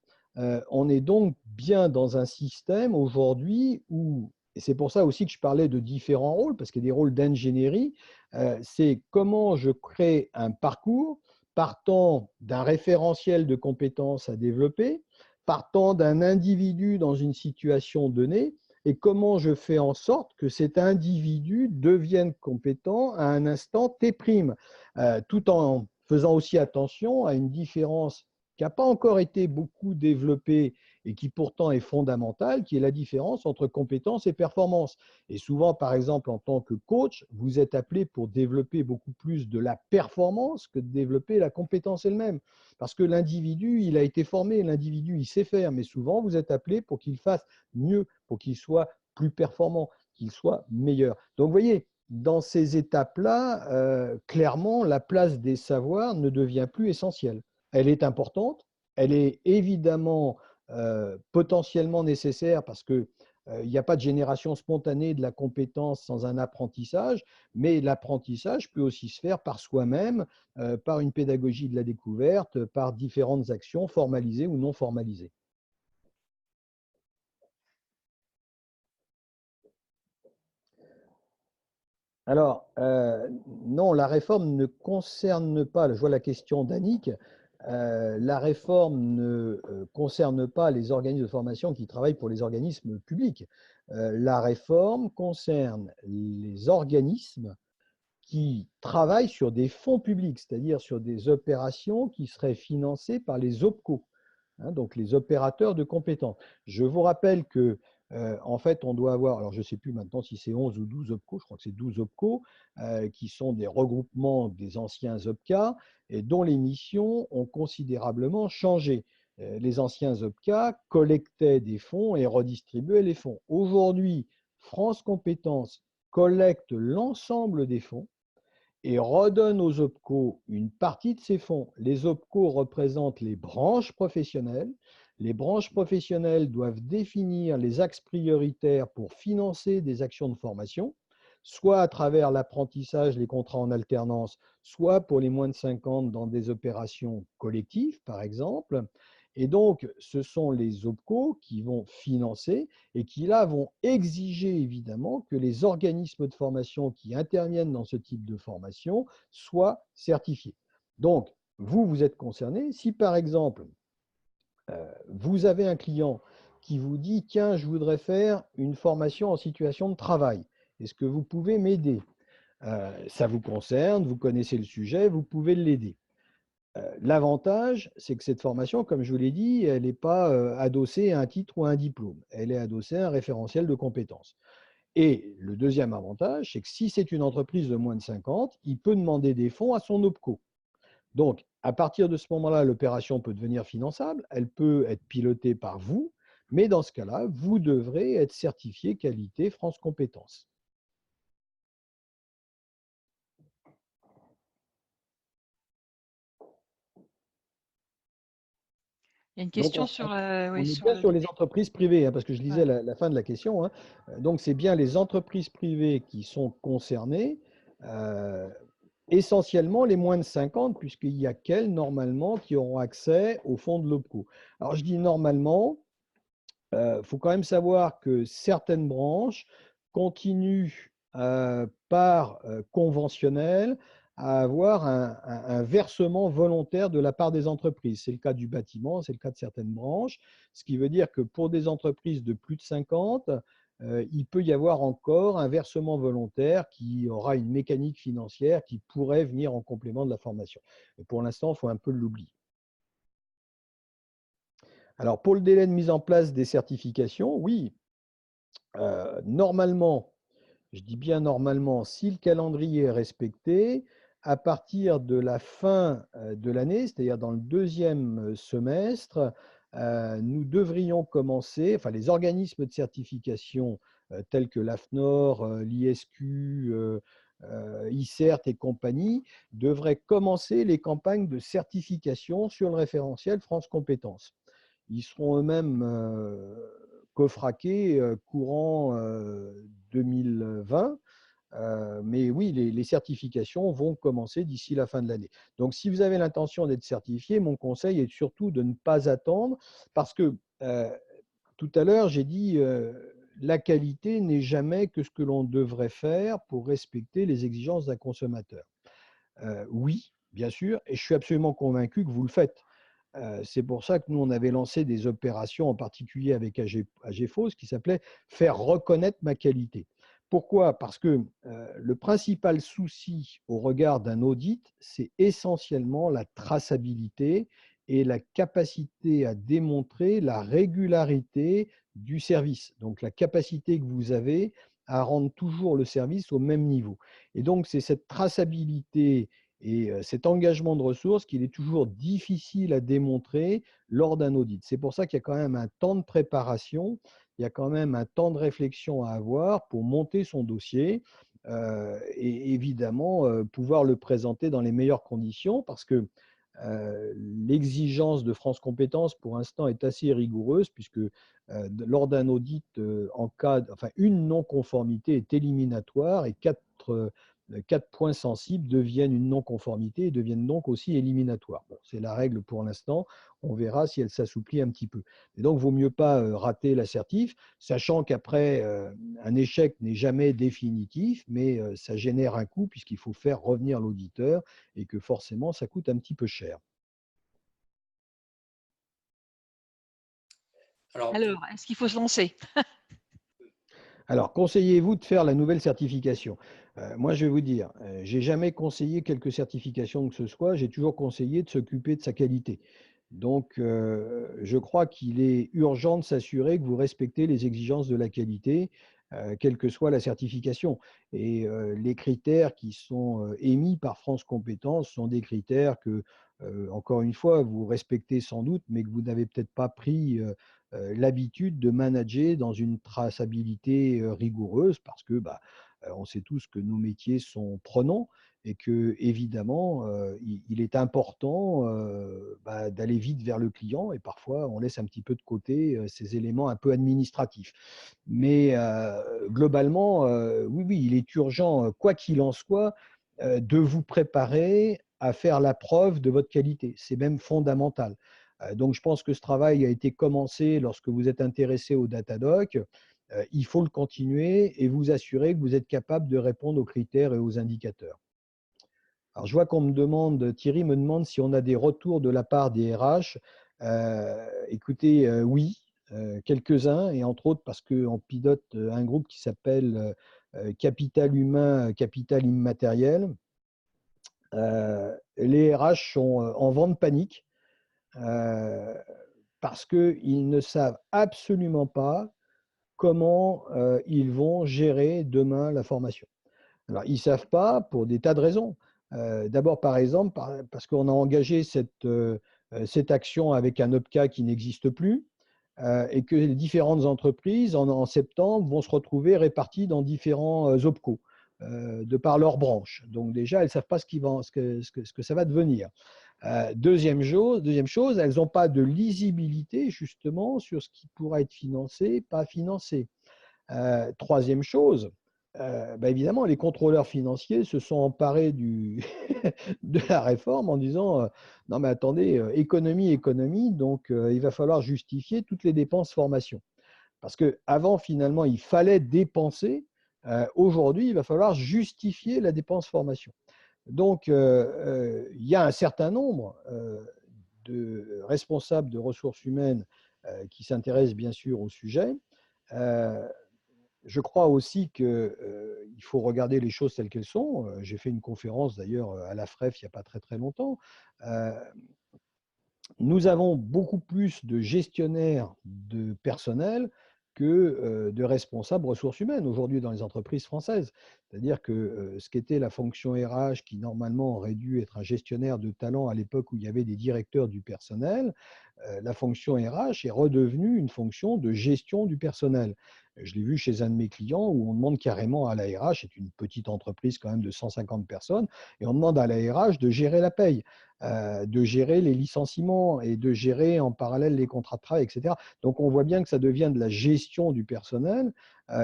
On est donc bien dans un système aujourd'hui où, et c'est pour ça aussi que je parlais de différents rôles, parce qu'il y a des rôles d'ingénierie, c'est comment je crée un parcours partant d'un référentiel de compétences à développer, partant d'un individu dans une situation donnée, et comment je fais en sorte que cet individu devienne compétent à un instant T', tout en faisant aussi attention à une différence qui n'a pas encore été beaucoup développée et qui pourtant est fondamentale, qui est la différence entre compétence et performance. Et souvent, par exemple, en tant que coach, vous êtes appelé pour développer beaucoup plus de la performance que de développer la compétence elle-même. Parce que l'individu, il a été formé, l'individu, il sait faire, mais souvent, vous êtes appelé pour qu'il fasse mieux, pour qu'il soit plus performant, qu'il soit meilleur. Donc, vous voyez, dans ces étapes-là, clairement, la place des savoirs ne devient plus essentielle. Elle est importante, elle est évidemment potentiellement nécessaire parce que il n'y a pas de génération spontanée de la compétence sans un apprentissage, mais l'apprentissage peut aussi se faire par soi-même, par une pédagogie de la découverte, par différentes actions formalisées ou non formalisées. Alors, non, la réforme ne concerne pas, je vois la question d'Annick, la réforme ne concerne pas les organismes de formation qui travaillent pour les organismes publics. La réforme concerne les organismes qui travaillent sur des fonds publics, c'est-à-dire sur des opérations qui seraient financées par les OPCO, hein, donc les opérateurs de compétences. Je vous rappelle que en fait, on doit avoir, alors je ne sais plus maintenant si c'est 11 ou 12 OPCO, je crois que c'est 12 OPCO, qui sont des regroupements des anciens OPCA et dont les missions ont considérablement changé. Les anciens OPCA collectaient des fonds et redistribuaient les fonds. Aujourd'hui, France Compétences collecte l'ensemble des fonds et redonne aux OPCO une partie de ces fonds. Les OPCO représentent les branches professionnelles. Les branches professionnelles doivent définir les axes prioritaires pour financer des actions de formation, soit à travers l'apprentissage, les contrats en alternance, soit pour les moins de 50 dans des opérations collectives, par exemple. Et donc, ce sont les OPCO qui vont financer et qui, là, vont exiger évidemment que les organismes de formation qui interviennent dans ce type de formation soient certifiés. Donc, vous êtes concerné. Si, par exemple, vous avez un client qui vous dit « Tiens, je voudrais faire une formation en situation de travail. Est-ce que vous pouvez m'aider ?» Ça vous concerne, vous connaissez le sujet, vous pouvez l'aider. L'avantage, c'est que cette formation, comme je vous l'ai dit, elle n'est pas adossée à un titre ou à un diplôme. Elle est adossée à un référentiel de compétences. Et le deuxième avantage, c'est que si c'est une entreprise de moins de 50, il peut demander des fonds à son OPCO. Donc, à partir de ce moment-là, l'opération peut devenir finançable, elle peut être pilotée par vous, mais dans ce cas-là, vous devrez être certifié qualité France Compétences. Il y a une Donc, question sur, on oui, est sur bien sur les entreprises privées, hein, parce que je lisais ouais. la fin de la question, hein. Donc, c'est bien les entreprises privées qui sont concernées, essentiellement les moins de 50, puisqu'il n'y a qu'elles, normalement, qui auront accès au fonds de l'OPCO. Alors, je dis normalement, il faut quand même savoir que certaines branches continuent par conventionnel à avoir un versement volontaire de la part des entreprises. C'est le cas du bâtiment, c'est le cas de certaines branches, ce qui veut dire que pour des entreprises de plus de 50, il peut y avoir encore un versement volontaire qui aura une mécanique financière qui pourrait venir en complément de la formation. Mais pour l'instant, il faut un peu l'oublier. Alors, pour le délai de mise en place des certifications, oui, normalement, je dis bien normalement, si le calendrier est respecté, à partir de la fin de l'année, c'est-à-dire dans le deuxième semestre, nous devrions commencer, enfin les organismes de certification tels que l'AFNOR, l'ISQ, ICERT et compagnie devraient commencer les campagnes de certification sur le référentiel France Compétences. Ils seront eux-mêmes cofraqués courant 2020. Mais oui, les certifications vont commencer d'ici la fin de l'année. Donc, si vous avez l'intention d'être certifié, mon conseil est surtout de ne pas attendre parce que tout à l'heure, j'ai dit la qualité n'est jamais que ce que l'on devrait faire pour respecter les exigences d'un consommateur. Oui, bien sûr, et je suis absolument convaincu que vous le faites. C'est pour ça que nous, on avait lancé des opérations, en particulier avec AGFOS, qui s'appelait « Faire reconnaître ma qualité ». Pourquoi? Parce que le principal souci au regard d'un audit, c'est essentiellement la traçabilité et la capacité à démontrer la régularité du service. Donc, la capacité que vous avez à rendre toujours le service au même niveau. Et donc, c'est cette traçabilité et cet engagement de ressources qu'il est toujours difficile à démontrer lors d'un audit. C'est pour ça qu'il y a quand même un temps de préparation, il y a quand même un temps de réflexion à avoir pour monter son dossier et évidemment pouvoir le présenter dans les meilleures conditions parce que l'exigence de France Compétences, pour l'instant, est assez rigoureuse puisque lors d'un audit, une non-conformité est éliminatoire et quatre points sensibles deviennent une non-conformité et deviennent donc aussi éliminatoires. Bon, c'est la règle pour l'instant. On verra si elle s'assouplit un petit peu. Et donc, il ne vaut mieux pas rater l'assertif, sachant qu'après, un échec n'est jamais définitif, mais ça génère un coût puisqu'il faut faire revenir l'auditeur et que forcément, ça coûte un petit peu cher. Alors, est-ce qu'il faut se lancer? Alors, conseillez-vous de faire la nouvelle certification? Moi, je vais vous dire, j'ai jamais conseillé quelque certification que ce soit, j'ai toujours conseillé de s'occuper de sa qualité. Donc, je crois qu'il est urgent de s'assurer que vous respectez les exigences de la qualité, quelle que soit la certification. Et les critères qui sont émis par France Compétences sont des critères que, encore une fois, vous respectez sans doute, mais que vous n'avez peut-être pas pris l'habitude de manager dans une traçabilité rigoureuse parce que on sait tous que nos métiers sont prenants et que évidemment il est important d'aller vite vers le client et parfois on laisse un petit peu de côté ces éléments un peu administratifs. Mais globalement, oui, oui, il est urgent, quoi qu'il en soit, de vous préparer à faire la preuve de votre qualité. C'est même fondamental. Donc, je pense que ce travail a été commencé lorsque vous êtes intéressé au Datadoc. Il faut le continuer et vous assurer que vous êtes capable de répondre aux critères et aux indicateurs. Alors, je vois qu'on me demande, Thierry me demande si on a des retours de la part des RH. Écoutez, oui, quelques-uns, et entre autres parce qu'on pilote un groupe qui s'appelle Capital Humain, Capital Immatériel. Les RH sont en vente panique parce qu'ils ne savent absolument pas comment ils vont gérer demain la formation. Alors, ils ne savent pas pour des tas de raisons. D'abord, par exemple, parce qu'on a engagé cette action avec un OPCA qui n'existe plus et que les différentes entreprises, en septembre, vont se retrouver réparties dans différents OPCO de par leur branche. Donc déjà, elles ne savent pas ce que ça va devenir. Deuxième chose, elles n'ont pas de lisibilité justement sur ce qui pourra être financé, pas financé. Troisième chose, évidemment, les contrôleurs financiers se sont emparés de la réforme en disant non mais attendez, économie, donc il va falloir justifier toutes les dépenses formation. Parce qu'avant, finalement, il fallait dépenser. Aujourd'hui, il va falloir justifier la dépense formation. Donc, il y a un certain nombre de responsables de ressources humaines qui s'intéressent bien sûr au sujet. Je crois aussi qu'il faut regarder les choses telles qu'elles sont. J'ai fait une conférence d'ailleurs à la FREF il n'y a pas très très longtemps. Nous avons beaucoup plus de gestionnaires de personnel que de responsables ressources humaines aujourd'hui dans les entreprises françaises. C'est-à-dire que ce qu'était la fonction RH, qui normalement aurait dû être un gestionnaire de talent à l'époque où il y avait des directeurs du personnel, la fonction RH est redevenue une fonction de gestion du personnel. Je l'ai vu chez un de mes clients où on demande carrément à la RH, c'est une petite entreprise quand même de 150 personnes, et on demande à la RH de gérer la paye, de gérer les licenciements et de gérer en parallèle les contrats de travail, etc. Donc on voit bien que ça devient de la gestion du personnel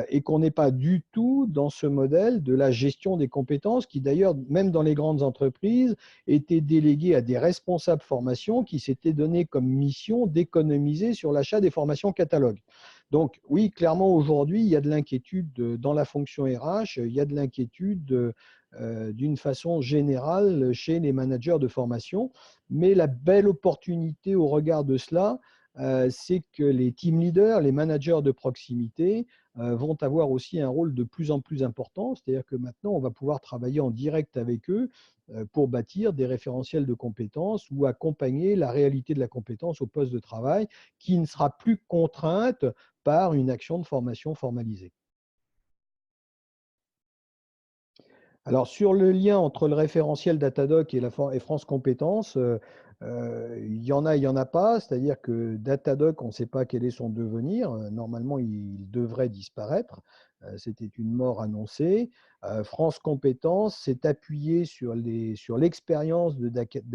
et qu'on n'est pas du tout dans ce modèle de la gestion des compétences qui d'ailleurs, même dans les grandes entreprises, était délégué à des responsables formation qui s'étaient donné comme mission d'économiser sur l'achat des formations catalogues. Donc oui, clairement aujourd'hui, il y a de l'inquiétude dans la fonction RH, il y a de l'inquiétude d'une façon générale chez les managers de formation, mais la belle opportunité au regard de cela, c'est que les team leaders, les managers de proximité vont avoir aussi un rôle de plus en plus important. C'est-à-dire que maintenant, on va pouvoir travailler en direct avec eux pour bâtir des référentiels de compétences ou accompagner la réalité de la compétence au poste de travail qui ne sera plus contrainte par une action de formation formalisée. Alors, sur le lien entre le référentiel Datadoc et France Compétences, il y en a, il n'y en a pas. C'est-à-dire que Datadoc, on ne sait pas quel est son devenir. Normalement, il devrait disparaître. C'était une mort annoncée. France Compétences s'est appuyé sur l'expérience de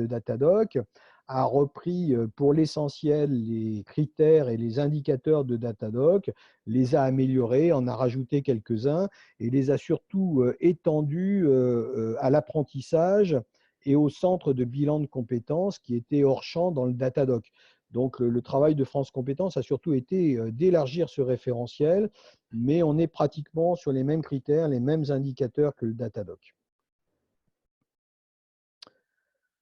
Datadoc, a repris pour l'essentiel les critères et les indicateurs de Datadoc, les a améliorés, en a rajouté quelques-uns et les a surtout étendus à l'apprentissage et au centre de bilan de compétences qui était hors champ dans le Datadoc. Donc, le travail de France Compétences a surtout été d'élargir ce référentiel, mais on est pratiquement sur les mêmes critères, les mêmes indicateurs que le Datadoc.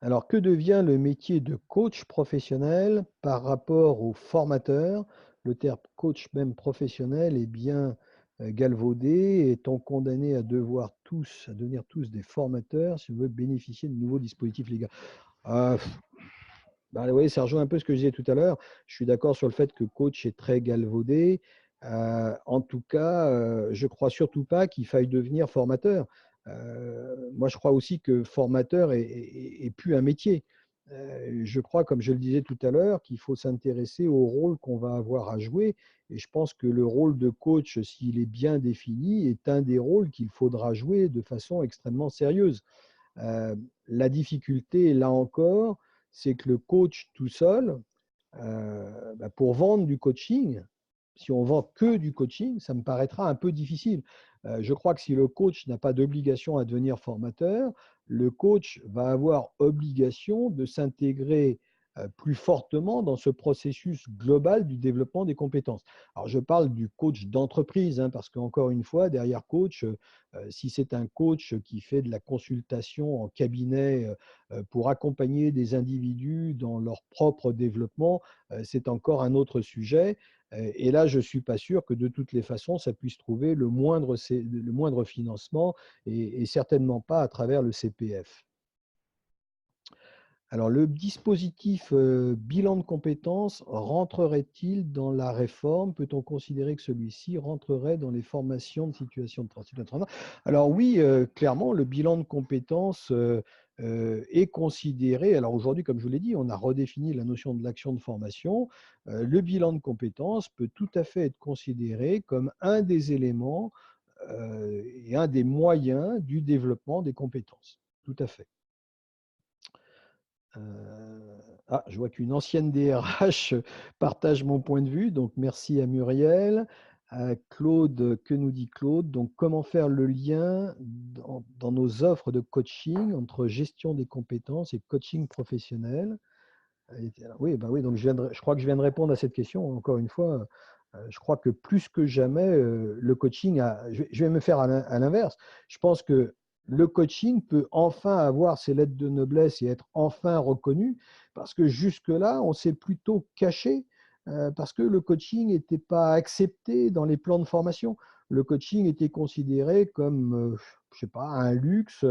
Alors, que devient le métier de coach professionnel par rapport au formateur? Le terme coach même professionnel est bien galvaudé. Est-on condamné à devenir tous des formateurs si on veut bénéficier de nouveaux dispositifs légaux? Oui, ça rejoint un peu ce que je disais tout à l'heure. Je suis d'accord sur le fait que coach est très galvaudé. En tout cas, je ne crois surtout pas qu'il faille devenir formateur. Moi, je crois aussi que formateur est plus un métier. Je crois, comme je le disais tout à l'heure, qu'il faut s'intéresser au rôle qu'on va avoir à jouer. Et je pense que le rôle de coach, s'il est bien défini, est un des rôles qu'il faudra jouer de façon extrêmement sérieuse. La difficulté, là encore, c'est que le coach tout seul, pour vendre du coaching, si on vend que du coaching, ça me paraîtra un peu difficile. Je crois que si le coach n'a pas d'obligation à devenir formateur, le coach va avoir obligation de s'intégrer plus fortement dans ce processus global du développement des compétences. Alors, je parle du coach d'entreprise, hein, parce qu'encore une fois, derrière coach, si c'est un coach qui fait de la consultation en cabinet pour accompagner des individus dans leur propre développement, c'est encore un autre sujet. Et là, je ne suis pas sûr que de toutes les façons, ça puisse trouver le moindre financement et certainement pas à travers le CPF. Alors, le dispositif bilan de compétences rentrerait-il dans la réforme? Peut-on considérer que celui-ci rentrerait dans les formations de situation de transition? Alors oui, clairement, le bilan de compétences est considéré. Alors aujourd'hui, comme je vous l'ai dit, on a redéfini la notion de l'action de formation. Le bilan de compétences peut tout à fait être considéré comme un des éléments et un des moyens du développement des compétences. Tout à fait. Je vois qu'une ancienne DRH partage mon point de vue, donc merci à Muriel. Claude, que nous dit Claude? Donc, comment faire le lien dans nos offres de coaching entre gestion des compétences et coaching professionnel? Oui, donc je crois que je viens de répondre à cette question. Encore une fois, je crois que plus que jamais, le coaching je vais me faire à l'inverse. Je pense que le coaching peut enfin avoir ses lettres de noblesse et être enfin reconnu, parce que jusque-là, on s'est plutôt caché, parce que le coaching n'était pas accepté dans les plans de formation. Le coaching était considéré comme, je sais pas, un luxe,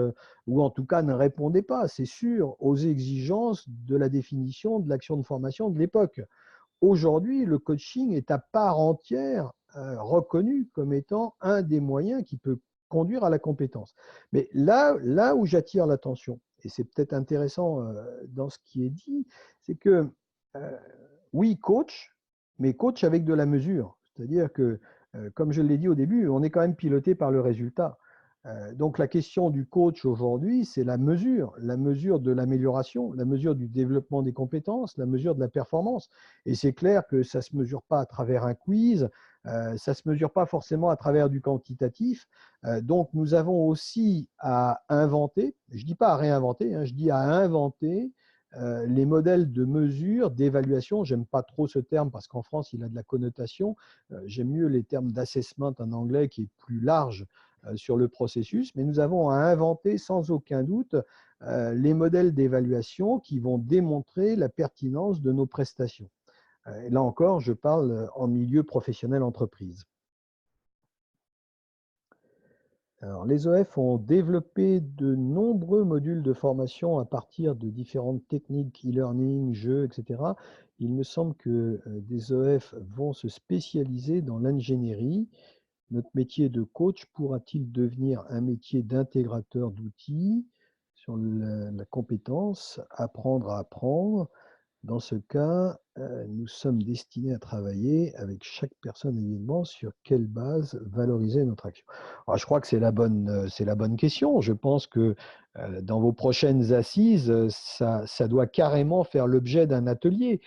ou en tout cas ne répondait pas, c'est sûr, aux exigences de la définition de l'action de formation de l'époque. Aujourd'hui, le coaching est à part entière reconnu comme étant un des moyens qui peut conduire à la compétence. Mais là où j'attire l'attention, et c'est peut-être intéressant dans ce qui est dit, c'est que oui, coach, mais coach avec de la mesure. C'est-à-dire que, comme je l'ai dit au début, on est quand même piloté par le résultat. Donc la question du coach aujourd'hui, c'est la mesure de l'amélioration, la mesure du développement des compétences, la mesure de la performance. Et c'est clair que ça ne se mesure pas à travers un quiz, ça ne se mesure pas forcément à travers du quantitatif. Donc nous avons aussi à inventer, je ne dis pas à réinventer, hein, je dis à inventer les modèles de mesure, d'évaluation. J'aime pas trop ce terme parce qu'en France, il a de la connotation. J'aime mieux les termes d'assessment en anglais qui est plus large sur le processus, mais nous avons à inventer sans aucun doute les modèles d'évaluation qui vont démontrer la pertinence de nos prestations. Là encore, je parle en milieu professionnel entreprise. Alors, les OF ont développé de nombreux modules de formation à partir de différentes techniques, e-learning, jeux, etc. Il me semble que des OF vont se spécialiser dans l'ingénierie. Notre métier de coach pourra-t-il devenir un métier d'intégrateur d'outils sur la compétence, apprendre à apprendre? Dans ce cas, nous sommes destinés à travailler avec chaque personne évidemment sur quelle base valoriser notre action? Alors je crois que c'est la bonne question. Je pense que, dans vos prochaines assises, ça doit carrément faire l'objet d'un atelier.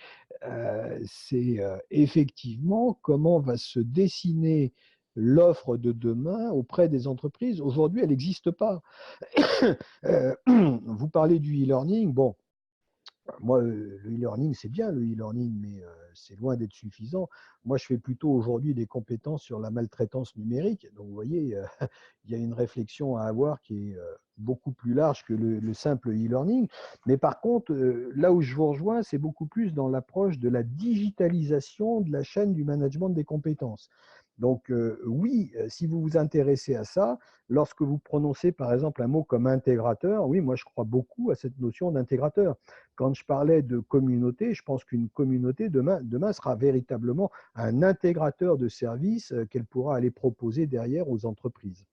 C'est, effectivement comment va se dessiner l'offre de demain auprès des entreprises. Aujourd'hui, elle n'existe pas. Vous parlez du e-learning, bon, moi, le e-learning, c'est bien le e-learning, mais c'est loin d'être suffisant. Moi, je fais plutôt aujourd'hui des compétences sur la maltraitance numérique. Donc, vous voyez, il y a une réflexion à avoir qui est beaucoup plus large que le simple e-learning. Mais par contre, là où je vous rejoins, c'est beaucoup plus dans l'approche de la digitalisation de la chaîne du management des compétences. Donc, oui, si vous vous intéressez à ça, lorsque vous prononcez par exemple un mot comme intégrateur, oui, moi je crois beaucoup à cette notion d'intégrateur. Quand je parlais de communauté, je pense qu'une communauté demain sera véritablement un intégrateur de services qu'elle pourra aller proposer derrière aux entreprises.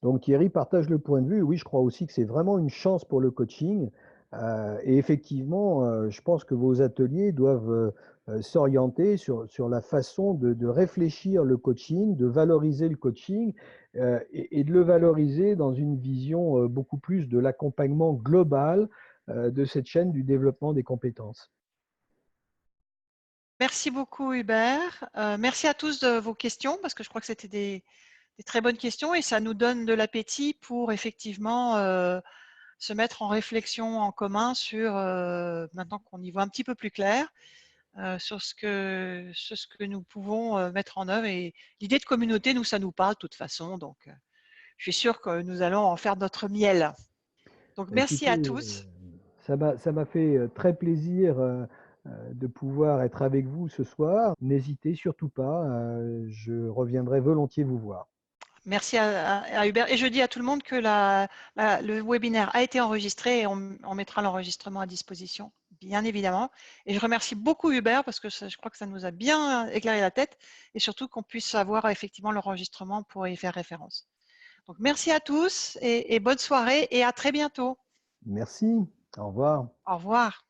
Donc Thierry partage le point de vue. Oui, je crois aussi que c'est vraiment une chance pour le coaching. Et effectivement, je pense que vos ateliers doivent s'orienter sur la façon de réfléchir le coaching, de valoriser le coaching et de le valoriser dans une vision beaucoup plus de l'accompagnement global de cette chaîne du développement des compétences. Merci beaucoup Hubert. Merci à tous de vos questions parce que je crois que c'était des très bonnes questions et ça nous donne de l'appétit pour effectivement se mettre en réflexion en commun sur, maintenant qu'on y voit un petit peu plus clair, sur ce que nous pouvons mettre en œuvre. Et l'idée de communauté, nous, ça nous parle de toute façon. Donc, je suis sûre que nous allons en faire notre miel. Donc, merci à Écoutez, tous. ça m'a fait très plaisir de pouvoir être avec vous ce soir. N'hésitez surtout pas, je reviendrai volontiers vous voir. Merci à Hubert. Et je dis à tout le monde que le webinaire a été enregistré et on mettra l'enregistrement à disposition, bien évidemment. Et je remercie beaucoup Hubert parce que je crois que ça nous a bien éclairé la tête et surtout qu'on puisse avoir effectivement l'enregistrement pour y faire référence. Donc, merci à tous et bonne soirée et à très bientôt. Merci, au revoir. Au revoir.